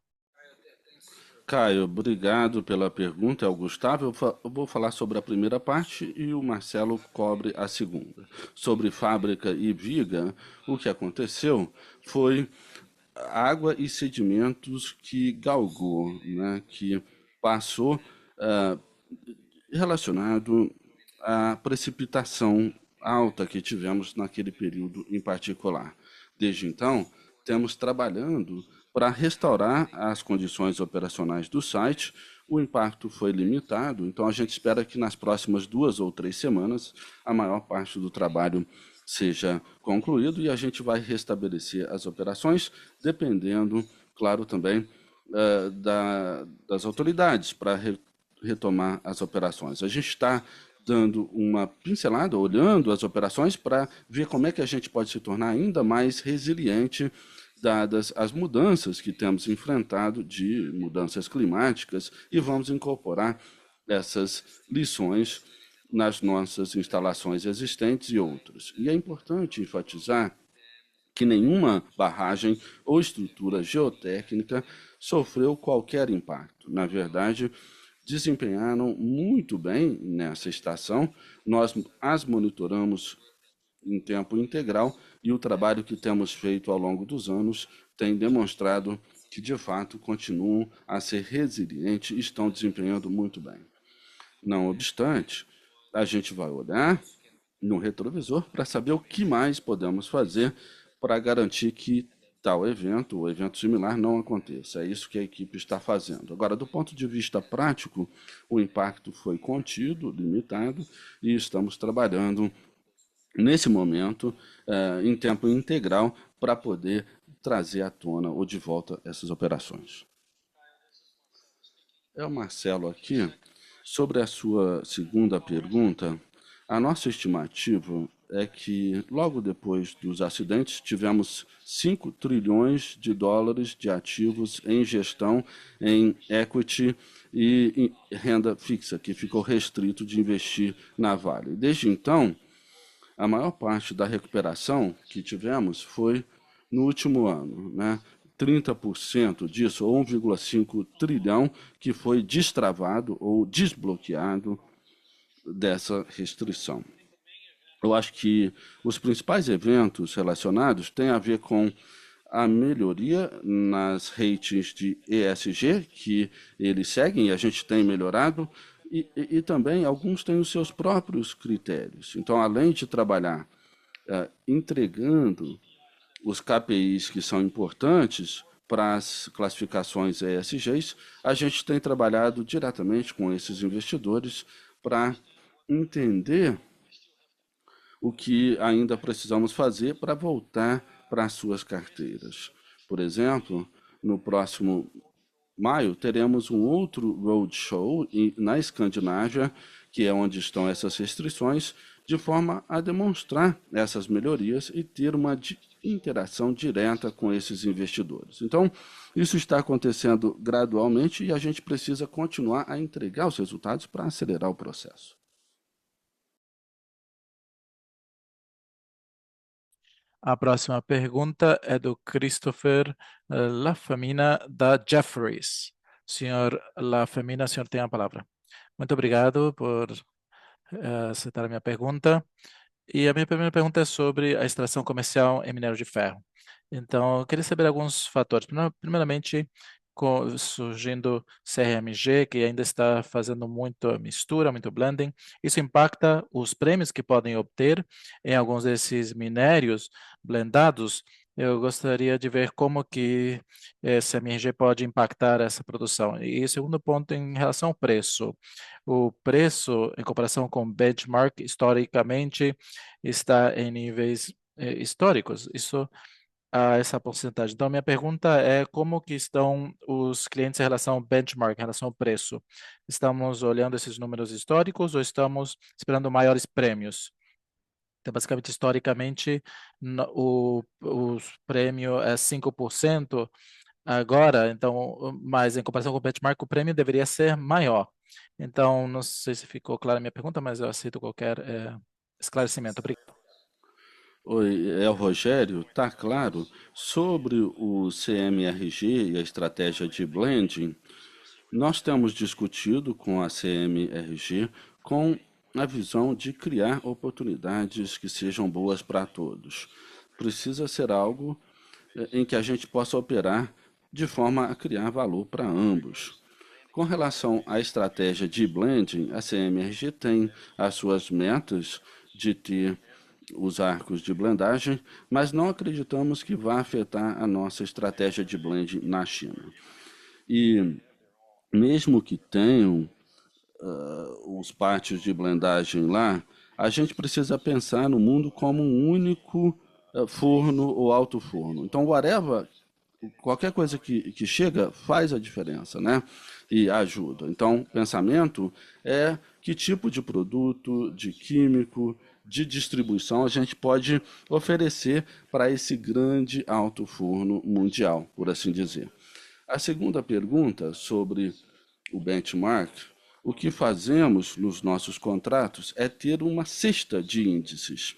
Caio, obrigado pela pergunta. É o Gustavo. Eu vou falar sobre a primeira parte e o Marcelo cobre a segunda. Sobre fábrica e viga, o que aconteceu foi água e sedimentos que galgou, né, que passou ah, relacionado à precipitação alta que tivemos naquele período em particular. Desde então, temos trabalhando para restaurar as condições operacionais do site. O impacto foi limitado, então a gente espera que nas próximas 2 ou 3 semanas a maior parte do trabalho seja concluído e a gente vai restabelecer as operações, dependendo, claro, também das autoridades para retomar as operações. A gente está dando uma pincelada, olhando as operações para ver como é que a gente pode se tornar ainda mais resiliente dadas as mudanças que temos enfrentado de mudanças climáticas e vamos incorporar essas lições nas nossas instalações existentes e outras. E é importante enfatizar que nenhuma barragem ou estrutura geotécnica sofreu qualquer impacto. Na verdade, desempenharam muito bem nessa estação. Nós as monitoramos em tempo integral e o trabalho que temos feito ao longo dos anos tem demonstrado que, de fato, continuam a ser resilientes e estão desempenhando muito bem. Não obstante, a gente vai olhar no retrovisor para saber o que mais podemos fazer para garantir que tal evento ou evento similar não aconteça. É isso que a equipe está fazendo. Agora, do ponto de vista prático, o impacto foi contido, limitado, e estamos trabalhando nesse momento em tempo integral para poder trazer à tona ou de volta essas operações. É o Marcelo aqui. Sobre a sua segunda pergunta, a nossa estimativa é que logo depois dos acidentes tivemos 5 trilhões de dólares de ativos em gestão, em equity e em renda fixa, que ficou restrito de investir na Vale. Desde então, a maior parte da recuperação que tivemos foi no último ano, né? 30% disso, ou 1,5 trilhão, que foi destravado ou desbloqueado dessa restrição. Eu acho que os principais eventos relacionados têm a ver com a melhoria nas ratings de ESG, que eles seguem e a gente tem melhorado, e também alguns têm os seus próprios critérios. Então, além de trabalhar entregando os KPIs que são importantes para as classificações ESGs, a gente tem trabalhado diretamente com esses investidores para entender o que ainda precisamos fazer para voltar para as suas carteiras. Por exemplo, no próximo maio teremos um outro roadshow na Escandinávia, que é onde estão essas restrições, de forma a demonstrar essas melhorias e ter uma interação direta com esses investidores. Então, isso está acontecendo gradualmente e a gente precisa continuar a entregar os resultados para acelerar o processo. A próxima pergunta é do Christopher Lafamina, da Jefferies. Senhor Lafamina, o senhor tem a palavra. Muito obrigado por aceitar a minha pergunta. E a minha primeira pergunta é sobre a extração comercial em minério de ferro. Então, eu queria saber alguns fatores. Primeiramente, surgindo CRMG, que ainda está fazendo muito mistura, muito blending. Isso impacta os prêmios que podem obter em alguns desses minérios blendados. Eu gostaria de ver como que esse MRG pode impactar essa produção. E o segundo ponto, em relação ao preço. O preço, em comparação com o benchmark, historicamente, está em níveis históricos. Isso essa porcentagem. Então, minha pergunta é como que estão os clientes em relação ao benchmark, em relação ao preço? Estamos olhando esses números históricos ou estamos esperando maiores prêmios? Então, basicamente, historicamente, o prêmio é 5% agora, então, mas em comparação com o benchmark, o prêmio deveria ser maior. Então, não sei se ficou clara a minha pergunta, mas eu aceito qualquer esclarecimento. Obrigado. Oi, é o Rogério. Tá claro. Sobre o CMRG e a estratégia de blending, nós temos discutido com a CMRG com a visão de criar oportunidades que sejam boas para todos. Precisa ser algo em que a gente possa operar de forma a criar valor para ambos. Com relação à estratégia de blending, a CMRG tem as suas metas de ter os arcos de blendagem, mas não acreditamos que vá afetar a nossa estratégia de blending na China. E mesmo que tenham os pátios de blendagem lá, a gente precisa pensar no mundo como um único forno ou alto forno. Então, whatever, qualquer coisa que chega faz a diferença, né? E ajuda. Então, pensamento é que tipo de produto, de químico, de distribuição a gente pode oferecer para esse grande alto forno mundial, por assim dizer. A segunda pergunta sobre o benchmark, o que fazemos nos nossos contratos é ter uma cesta de índices.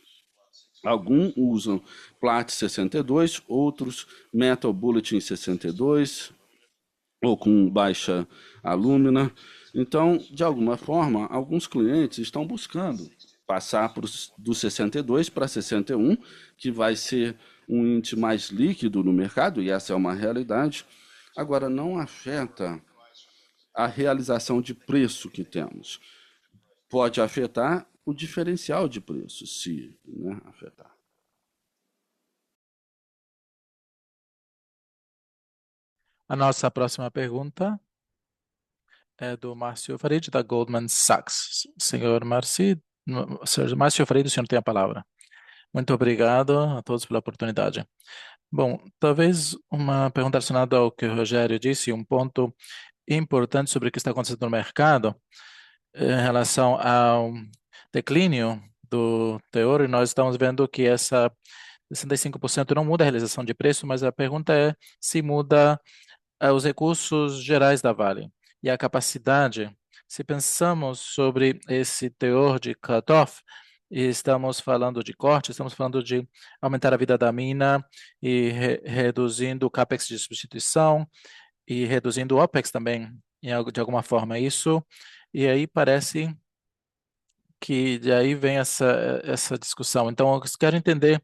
Alguns usam Platts 62, outros Metal Bulletin 62, ou com baixa alúmina. Então, de alguma forma, alguns clientes estão buscando passar do 62 para 61, que vai ser um índice mais líquido no mercado, e essa é uma realidade. Agora, não afeta a realização de preço que temos. Pode afetar o diferencial de preço, se afetar. A nossa próxima pergunta é do Márcio Farid, da Goldman Sachs. Senhor Márcio Farid, o senhor tem a palavra. Muito obrigado a todos pela oportunidade. Bom, talvez uma pergunta relacionada ao que o Rogério disse, um ponto importante sobre o que está acontecendo no mercado em relação ao declínio do teor, e nós estamos vendo que essa 65% não muda a realização de preço, mas a pergunta é se muda os recursos gerais da Vale e a capacidade. Se pensamos sobre esse teor de cutoff, e estamos falando de corte, estamos falando de aumentar a vida da mina e reduzindo o capex de substituição e reduzindo o OPEX também, de alguma forma. Isso, e aí parece que de aí vem essa discussão. Então, eu quero entender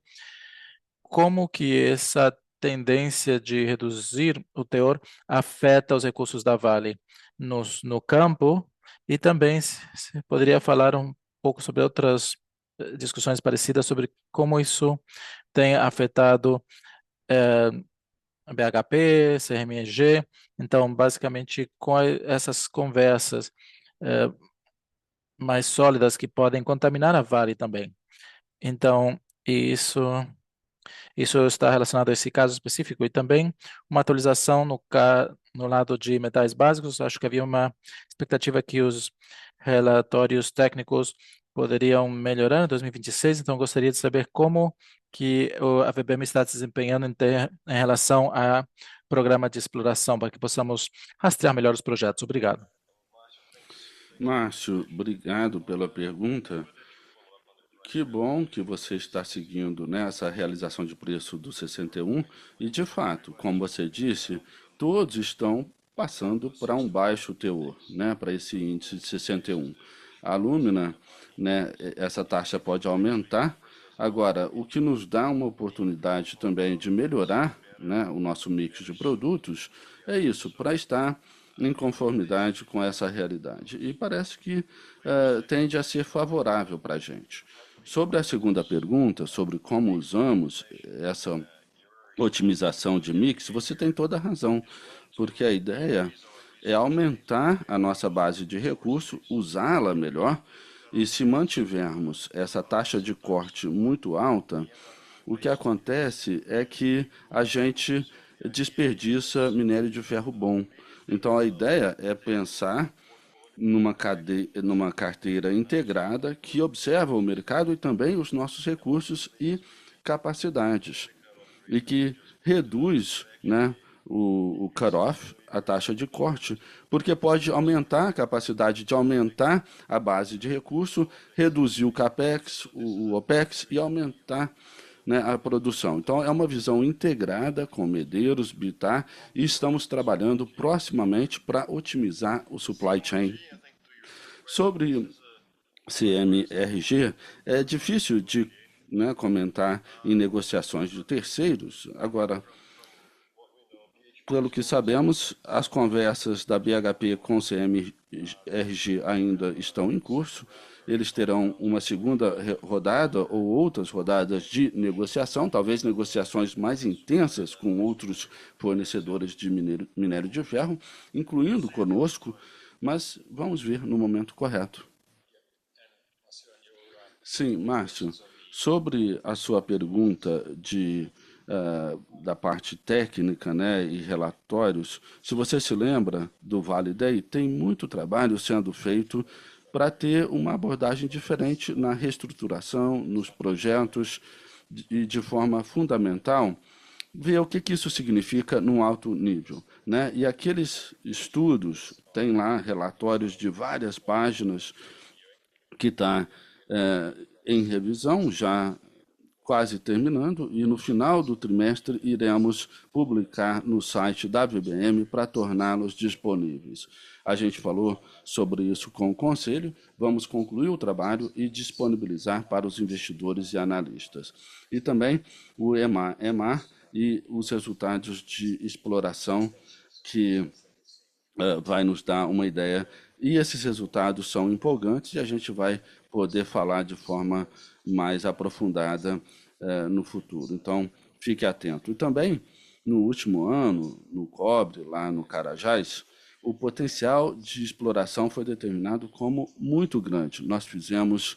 como que essa tendência de reduzir o teor afeta os recursos da Vale no campo, e também se poderia falar um pouco sobre outras discussões parecidas sobre como isso tem afetado eh, BHP, CRMG. Então, basicamente, com essas conversas eh, mais sólidas que podem contaminar a Vale também. Então, isso isso está relacionado a esse caso específico e também uma atualização no lado de metais básicos. Acho que havia uma expectativa que os relatórios técnicos poderiam melhorar em 2026, então gostaria de saber como que a VBM está se desempenhando em relação a programa de exploração, para que possamos rastrear melhor os projetos. Obrigado. Márcio, obrigado pela pergunta. Que bom que você está seguindo nessa realização de preço do 61 e, de fato, como você disse, todos estão passando para um baixo teor, né, para esse índice de 61. A Lumina, né, essa taxa pode aumentar. Agora, o que nos dá uma oportunidade também de melhorar, né, o nosso mix de produtos é isso, para estar em conformidade com essa realidade. E parece que tende a ser favorável para a gente. Sobre a segunda pergunta, sobre como usamos essa otimização de mix, você tem toda a razão, porque a ideia é aumentar a nossa base de recurso, usá-la melhor, e se mantivermos essa taxa de corte muito alta, o que acontece é que a gente desperdiça minério de ferro bom. Então a ideia é pensar numa carteira integrada que observa o mercado e também os nossos recursos e capacidades e que reduz, né, o cut-off, a taxa de corte, porque pode aumentar a capacidade de aumentar a base de recurso, reduzir o capex, o opex e aumentar, né, a produção. Então é uma visão integrada com Medeiros, Bitar e estamos trabalhando proximamente para otimizar o supply chain. Sobre CMRG, é difícil de, né, comentar em negociações de terceiros. Agora, pelo que sabemos, as conversas da BHP com o CMRG ainda estão em curso. Eles terão uma segunda rodada ou outras rodadas de negociação, talvez negociações mais intensas com outros fornecedores de minério de ferro, incluindo conosco, mas vamos ver no momento correto. Sim, Márcio, sobre a sua pergunta da parte técnica, né, e relatórios, se você se lembra do Vale Day, tem muito trabalho sendo feito para ter uma abordagem diferente na reestruturação, nos projetos e de forma fundamental ver o que, que isso significa num alto nível, né? E aqueles estudos têm lá relatórios de várias páginas que está em revisão, já quase terminando, e no final do trimestre iremos publicar no site da VBM para torná-los disponíveis. A gente falou sobre isso com o Conselho, vamos concluir o trabalho e disponibilizar para os investidores e analistas. E também o EMAR e os resultados de exploração que vai nos dar uma ideia. E esses resultados são empolgantes e a gente vai poder falar de forma mais aprofundada no futuro. Então, fique atento. E também, no último ano, no cobre, lá no Carajás, o potencial de exploração foi determinado como muito grande. Nós fizemos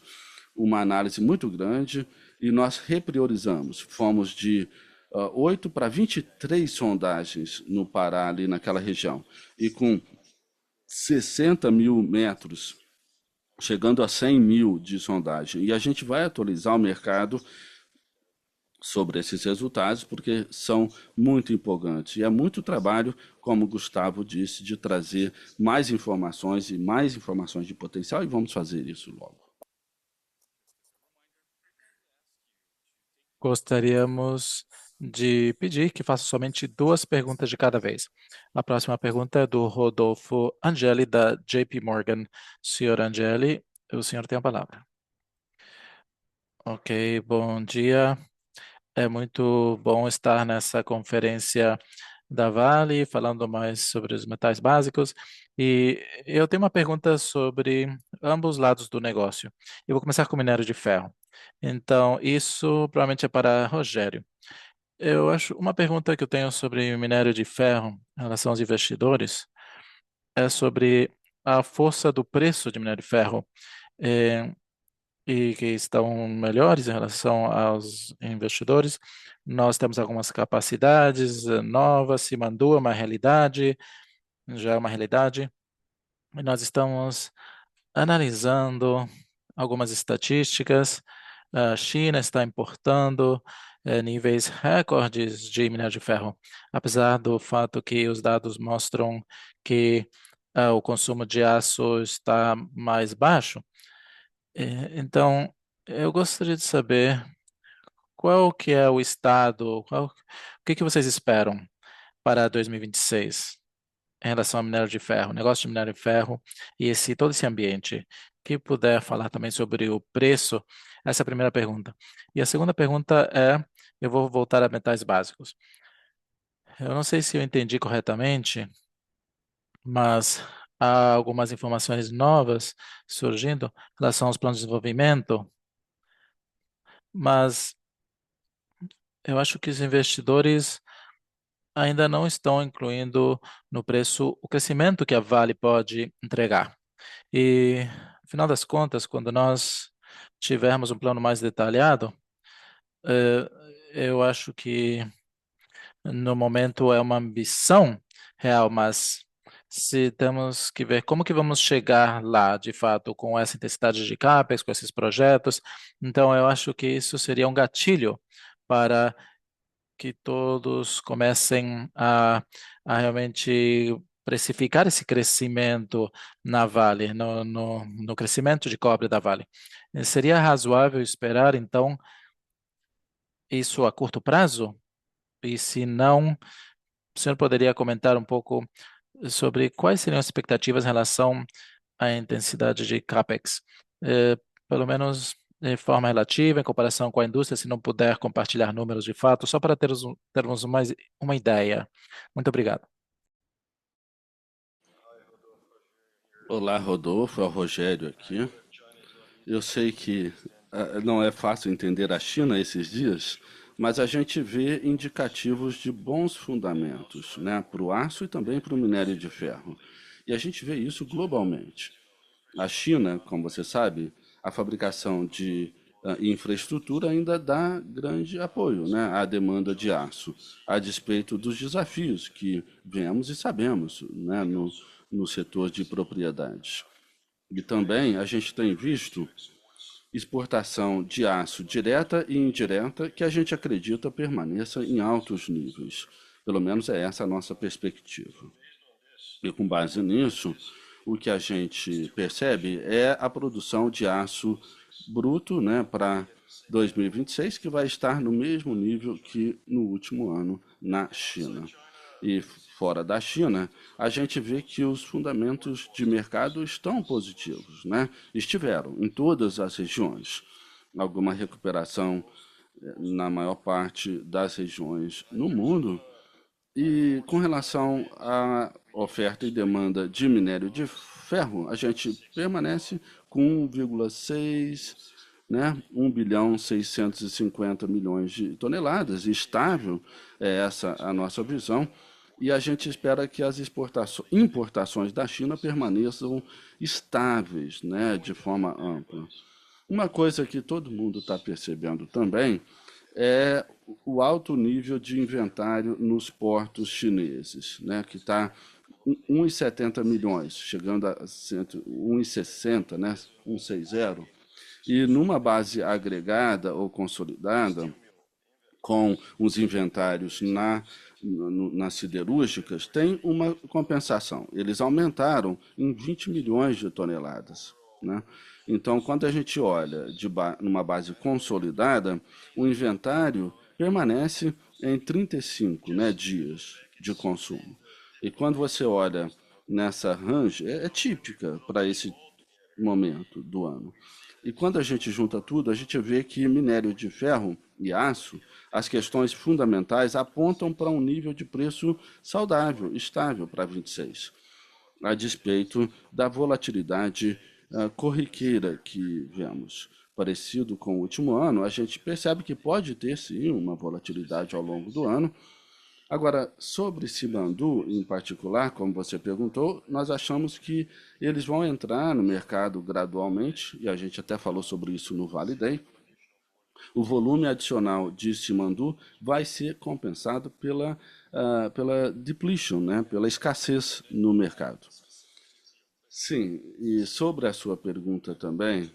uma análise muito grande e nós repriorizamos. Fomos de 8 para 23 sondagens no Pará, ali naquela região. E com 60 mil metros, chegando a 100 mil de sondagem. E a gente vai atualizar o mercado sobre esses resultados, porque são muito empolgantes. E é muito trabalho, como o Gustavo disse, de trazer mais informações e mais informações de potencial, e vamos fazer isso logo. Gostaríamos de pedir que faça somente duas perguntas de cada vez. A próxima pergunta é do Rodolfo Angeli, da JP Morgan. Senhor Angeli, o senhor tem a palavra. Ok, bom dia. É muito bom estar nessa conferência da Vale, falando mais sobre os metais básicos. E eu tenho uma pergunta sobre ambos lados do negócio. Eu vou começar com o minério de ferro. Então, isso provavelmente é para Rogério. Eu acho uma pergunta que eu tenho sobre minério de ferro em relação aos investidores é sobre a força do preço de minério de ferro. eh, e que estão melhores em relação aos investidores. Nós temos algumas capacidades novas, Simandu é uma realidade, já é uma realidade, e nós estamos analisando algumas estatísticas. A China está importando níveis recordes de minério de ferro, apesar do fato que os dados mostram que o consumo de aço está mais baixo. Então, eu gostaria de saber qual que é o estado, o que que vocês esperam para 2026 em relação ao minério de ferro, negócio de minério de ferro e todo esse ambiente. Que puder falar também sobre o preço, essa é a primeira pergunta. E a segunda pergunta é, eu vou voltar a metais básicos. Eu não sei se eu entendi corretamente, mas há algumas informações novas surgindo em relação aos planos de desenvolvimento, mas eu acho que os investidores ainda não estão incluindo no preço o crescimento que a Vale pode entregar. E, no final das contas, quando nós tivermos um plano mais detalhado, eh, eu acho que no momento é uma ambição real, mas se temos que ver como que vamos chegar lá, de fato, com essa intensidade de CAPEX, com esses projetos, então eu acho que isso seria um gatilho para que todos comecem a realmente precificar esse crescimento na Vale, no crescimento de cobre da Vale. Seria razoável esperar, então, isso a curto prazo? E se não, o senhor poderia comentar um pouco sobre quais seriam as expectativas em relação à intensidade de CAPEX? Pelo menos de forma relativa, em comparação com a indústria, se não puder compartilhar números de fato, só para termos uma ideia. Muito obrigado. Olá, Rodolfo, é o Rogério aqui. Eu sei que não é fácil entender a China esses dias, mas a gente vê indicativos de bons fundamentos, né, para o aço e também para o minério de ferro. E a gente vê isso globalmente. A China, como você sabe, a fabricação de infraestrutura ainda dá grande apoio, né, à demanda de aço, a despeito dos desafios que vemos e sabemos, né, no setor de propriedades. E também a gente tem visto exportação de aço direta e indireta que a gente acredita permaneça em altos níveis. Pelo menos é essa a nossa perspectiva. E com base nisso, o que a gente percebe é a produção de aço bruto, né, para 2026, que vai estar no mesmo nível que no último ano na China. E fora da China, a gente vê que os fundamentos de mercado estão positivos, né? Estiveram em todas as regiões. Alguma recuperação na maior parte das regiões no mundo, e com relação à oferta e demanda de minério de ferro, a gente permanece com 1,6, né, 1 bilhão 650 milhões de toneladas, estável, é essa a nossa visão, e a gente espera que as importações da China permaneçam estáveis, né, de forma ampla. Uma coisa que todo mundo está percebendo também é o alto nível de inventário nos portos chineses, né, que está 1,70 milhões, chegando a 1,60, né, 160, e numa base agregada ou consolidada, com os inventários nas siderúrgicas, tem uma compensação. Eles aumentaram em 20 milhões de toneladas. né? Então, quando a gente olha numa base consolidada, o inventário permanece em 35, né, dias de consumo. E quando você olha nessa range, é típica para esse momento do ano. E quando a gente junta tudo, a gente vê que minério de ferro e aço, as questões fundamentais apontam para um nível de preço saudável, estável para 26, a despeito da volatilidade corriqueira que vemos. Parecido com o último ano, a gente percebe que pode ter sim uma volatilidade ao longo do ano. Agora, sobre Sibandu em particular, como você perguntou, nós achamos que eles vão entrar no mercado gradualmente, e a gente até falou sobre isso no Vale Day. O volume adicional de Simandu vai ser compensado pela depletion, né? Pela escassez no mercado. Sim, e sobre a sua pergunta também,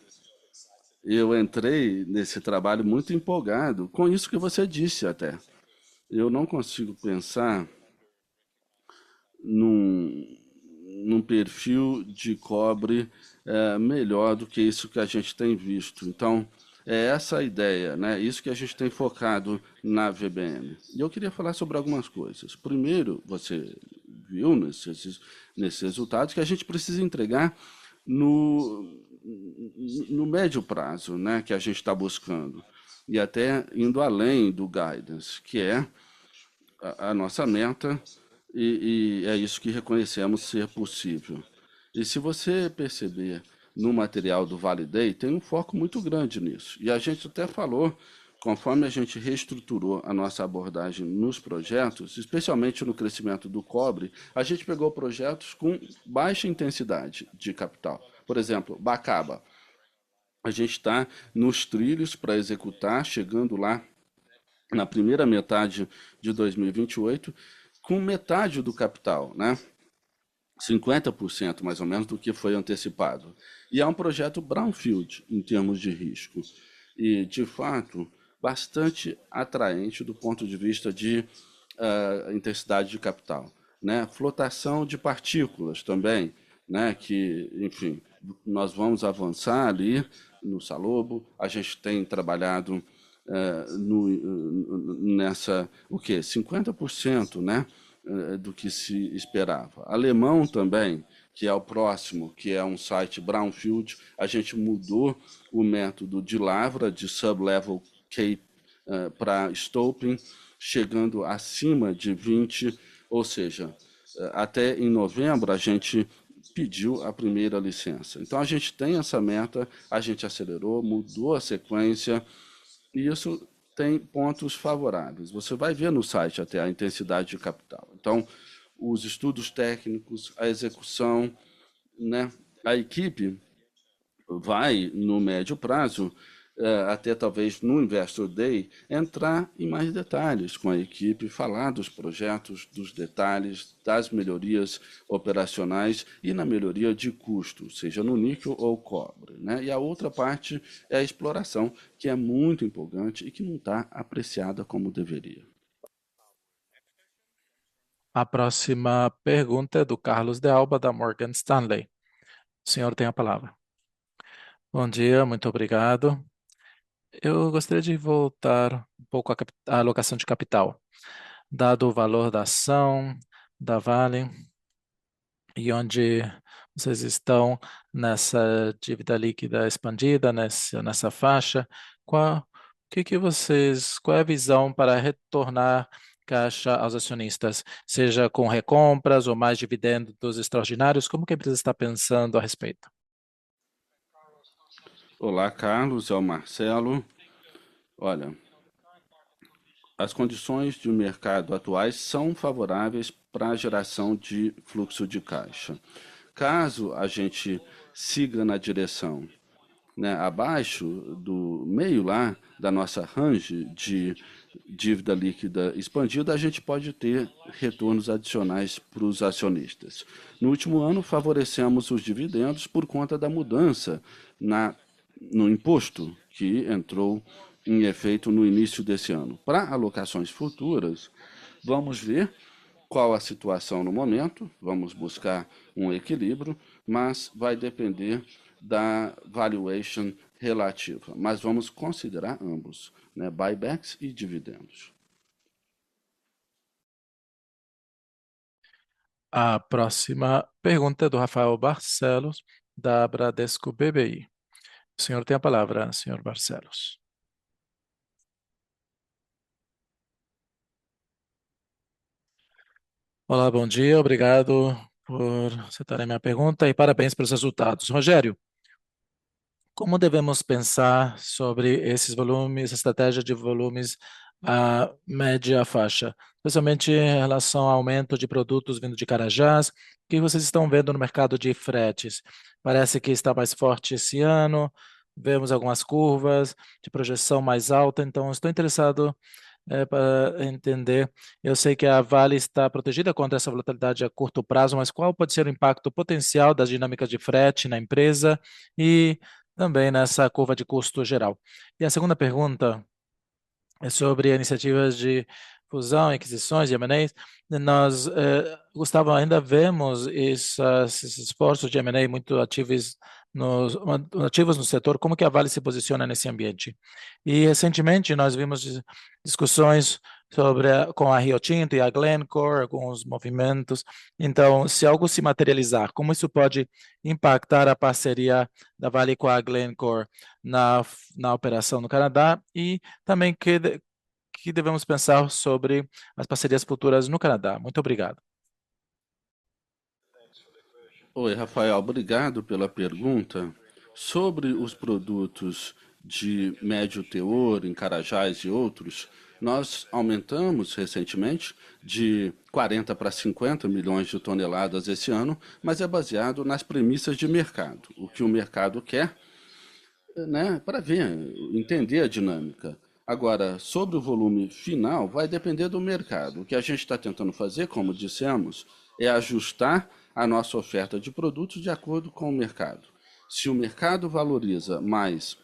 eu entrei nesse trabalho muito empolgado com isso que você disse até. Eu não consigo pensar num, num perfil de cobre melhor do que isso que a gente tem visto. Então, é essa a ideia, né? Isso que a gente tem focado na VBM. E eu queria falar sobre algumas coisas. Primeiro, você viu nesses resultados que a gente precisa entregar no, no médio prazo, né? Que a gente está buscando. E até indo além do guidance, que é a nossa meta e é isso que reconhecemos ser possível. E se você perceber no material do Vale Day, tem um foco muito grande nisso. E a gente até falou, conforme a gente reestruturou a nossa abordagem nos projetos, especialmente no crescimento do cobre, a gente pegou projetos com baixa intensidade de capital. Por exemplo, Bacaba. A gente está nos trilhos para executar, chegando lá na primeira metade de 2028, com metade do capital, né? 50% mais ou menos do que foi antecipado. E é um projeto brownfield em termos de risco. E, de fato, bastante atraente do ponto de vista de intensidade de capital. Né? Flotação de partículas também, né? Que, enfim, nós vamos avançar ali no Salobo. A gente tem trabalhado nessa, o quê? 50%, né? Do que se esperava. Alemão também, que é o próximo, que é um site Brownfield, a gente mudou o método de lavra de sublevel Cape para Stoping, chegando acima de 20, ou seja, até em novembro a gente pediu a primeira licença. Então a gente tem essa meta, a gente acelerou, mudou a sequência, e isso tem pontos favoráveis. Você vai ver no site até a intensidade de capital. Então, os estudos técnicos, a execução, né? A equipe vai, no médio prazo, até talvez no Investor Day, entrar em mais detalhes com a equipe, falar dos projetos, dos detalhes, das melhorias operacionais e na melhoria de custo, seja no níquel ou cobre. Né? E a outra parte é a exploração, que é muito empolgante e que não está apreciada como deveria. A próxima pergunta é do Carlos de Alba, da Morgan Stanley. O senhor tem a palavra. Bom dia, muito obrigado. Eu gostaria de voltar um pouco à alocação de capital. Dado o valor da ação, da Vale, e onde vocês estão nessa dívida líquida expandida, nessa faixa, qual é a visão para retornar caixa aos acionistas, seja com recompras ou mais dividendos extraordinários? Como que a empresa está pensando a respeito? Olá, Carlos, é o Marcelo. Olha, as condições de mercado atuais são favoráveis para a geração de fluxo de caixa. Caso a gente siga na direção, né, abaixo do meio lá da nossa range de dívida líquida expandida, a gente pode ter retornos adicionais para os acionistas. No último ano, favorecemos os dividendos por conta da mudança no imposto que entrou em efeito no início desse ano. Para alocações futuras, vamos ver qual a situação no momento, vamos buscar um equilíbrio, mas vai depender da valuation relativa, mas vamos considerar ambos, né? Buybacks e dividendos. A próxima pergunta é do Rafael Barcelos, da Bradesco BBI. O senhor tem a palavra, senhor Barcelos. Olá, bom dia, obrigado por aceitarem minha pergunta e parabéns pelos resultados. Rogério, como devemos pensar sobre esses volumes, estratégia de volumes a média faixa, especialmente em relação ao aumento de produtos vindo de Carajás? O que vocês estão vendo no mercado de fretes? Parece que está mais forte esse ano, vemos algumas curvas de projeção mais alta, então estou interessado para entender. Eu sei que a Vale está protegida contra essa volatilidade a curto prazo, mas qual pode ser o impacto potencial das dinâmicas de frete na empresa e também nessa curva de custo geral? E a segunda pergunta é sobre iniciativas de fusão, aquisições e M&As. Nós, Gustavo, ainda vemos esses esforços de M&A muito ativos no setor. Como que a Vale se posiciona nesse ambiente? E recentemente nós vimos discussões com a Rio Tinto e a Glencore, alguns movimentos. Então, se algo se materializar, como isso pode impactar a parceria da Vale com a Glencore na operação no Canadá e também que devemos pensar sobre as parcerias futuras no Canadá? Muito obrigado. Oi, Rafael, obrigado pela pergunta. Sobre os produtos de médio teor, em Carajás e outros, nós aumentamos recentemente de 40 para 50 milhões de toneladas esse ano, mas é baseado nas premissas de mercado. O que o mercado quer, né, para ver, entender a dinâmica. Agora, sobre o volume final, vai depender do mercado. O que a gente está tentando fazer, como dissemos, é ajustar a nossa oferta de produtos de acordo com o mercado. Se o mercado valoriza mais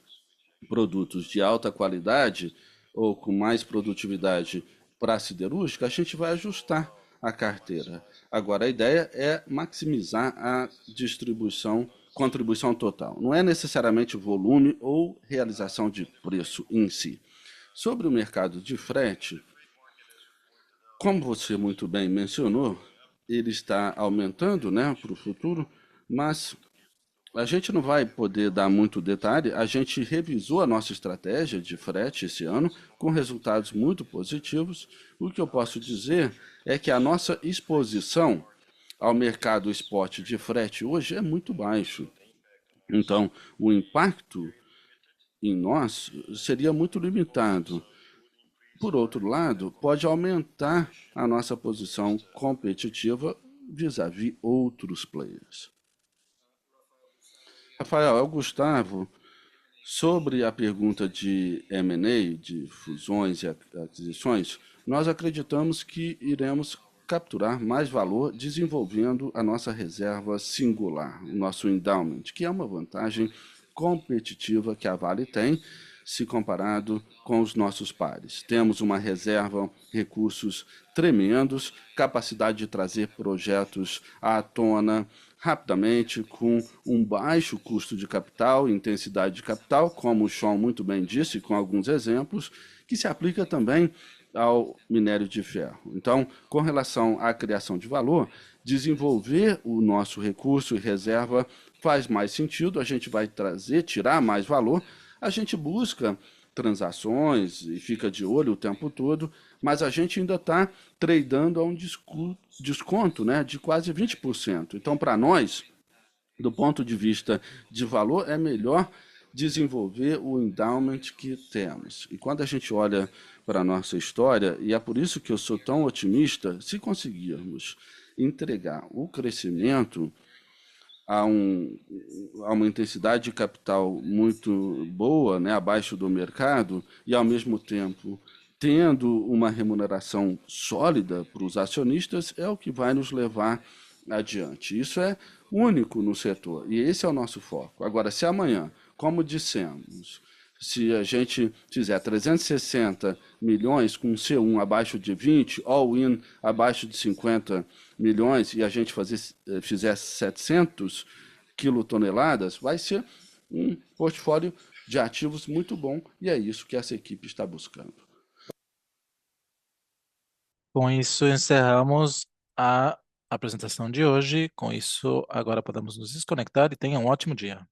produtos de alta qualidade ou com mais produtividade para a siderúrgica, a gente vai ajustar a carteira. Agora, a ideia é maximizar a contribuição total. Não é necessariamente volume ou realização de preço em si. Sobre o mercado de frete, como você muito bem mencionou, ele está aumentando, né, para o futuro, mas a gente não vai poder dar muito detalhe. A gente revisou a nossa estratégia de frete esse ano, com resultados muito positivos. O que eu posso dizer é que a nossa exposição ao mercado spot de frete hoje é muito baixo. Então, o impacto em nós seria muito limitado. Por outro lado, pode aumentar a nossa posição competitiva vis-à-vis outros players. Rafael, é o Gustavo. Sobre a pergunta de M&A, de fusões e aquisições, nós acreditamos que iremos capturar mais valor desenvolvendo a nossa reserva singular, o nosso endowment, que é uma vantagem competitiva que a Vale tem se comparado com os nossos pares. Temos uma reserva, recursos tremendos, capacidade de trazer projetos à tona rapidamente, com um baixo custo de capital, intensidade de capital, como o Sean muito bem disse, com alguns exemplos, que se aplica também ao minério de ferro. Então, com relação à criação de valor, desenvolver o nosso recurso e reserva faz mais sentido, a gente vai tirar mais valor, a gente busca transações e fica de olho o tempo todo, mas a gente ainda está tradando a um desconto, né, de quase 20%. Então, para nós, do ponto de vista de valor, é melhor desenvolver o endowment que temos. E quando a gente olha para a nossa história, e é por isso que eu sou tão otimista, se conseguirmos entregar o crescimento a, a uma intensidade de capital muito boa, né, abaixo do mercado, e ao mesmo tempo tendo uma remuneração sólida para os acionistas, é o que vai nos levar adiante. Isso é único no setor e esse é o nosso foco. Agora, se amanhã, como dissemos, se a gente fizer 360 milhões com C1 abaixo de 20, all-in abaixo de 50 milhões e a gente fizer 700, quilotoneladas, vai ser um portfólio de ativos muito bom e é isso que essa equipe está buscando. Com isso, encerramos a apresentação de hoje. Com isso, agora podemos nos desconectar e tenha um ótimo dia.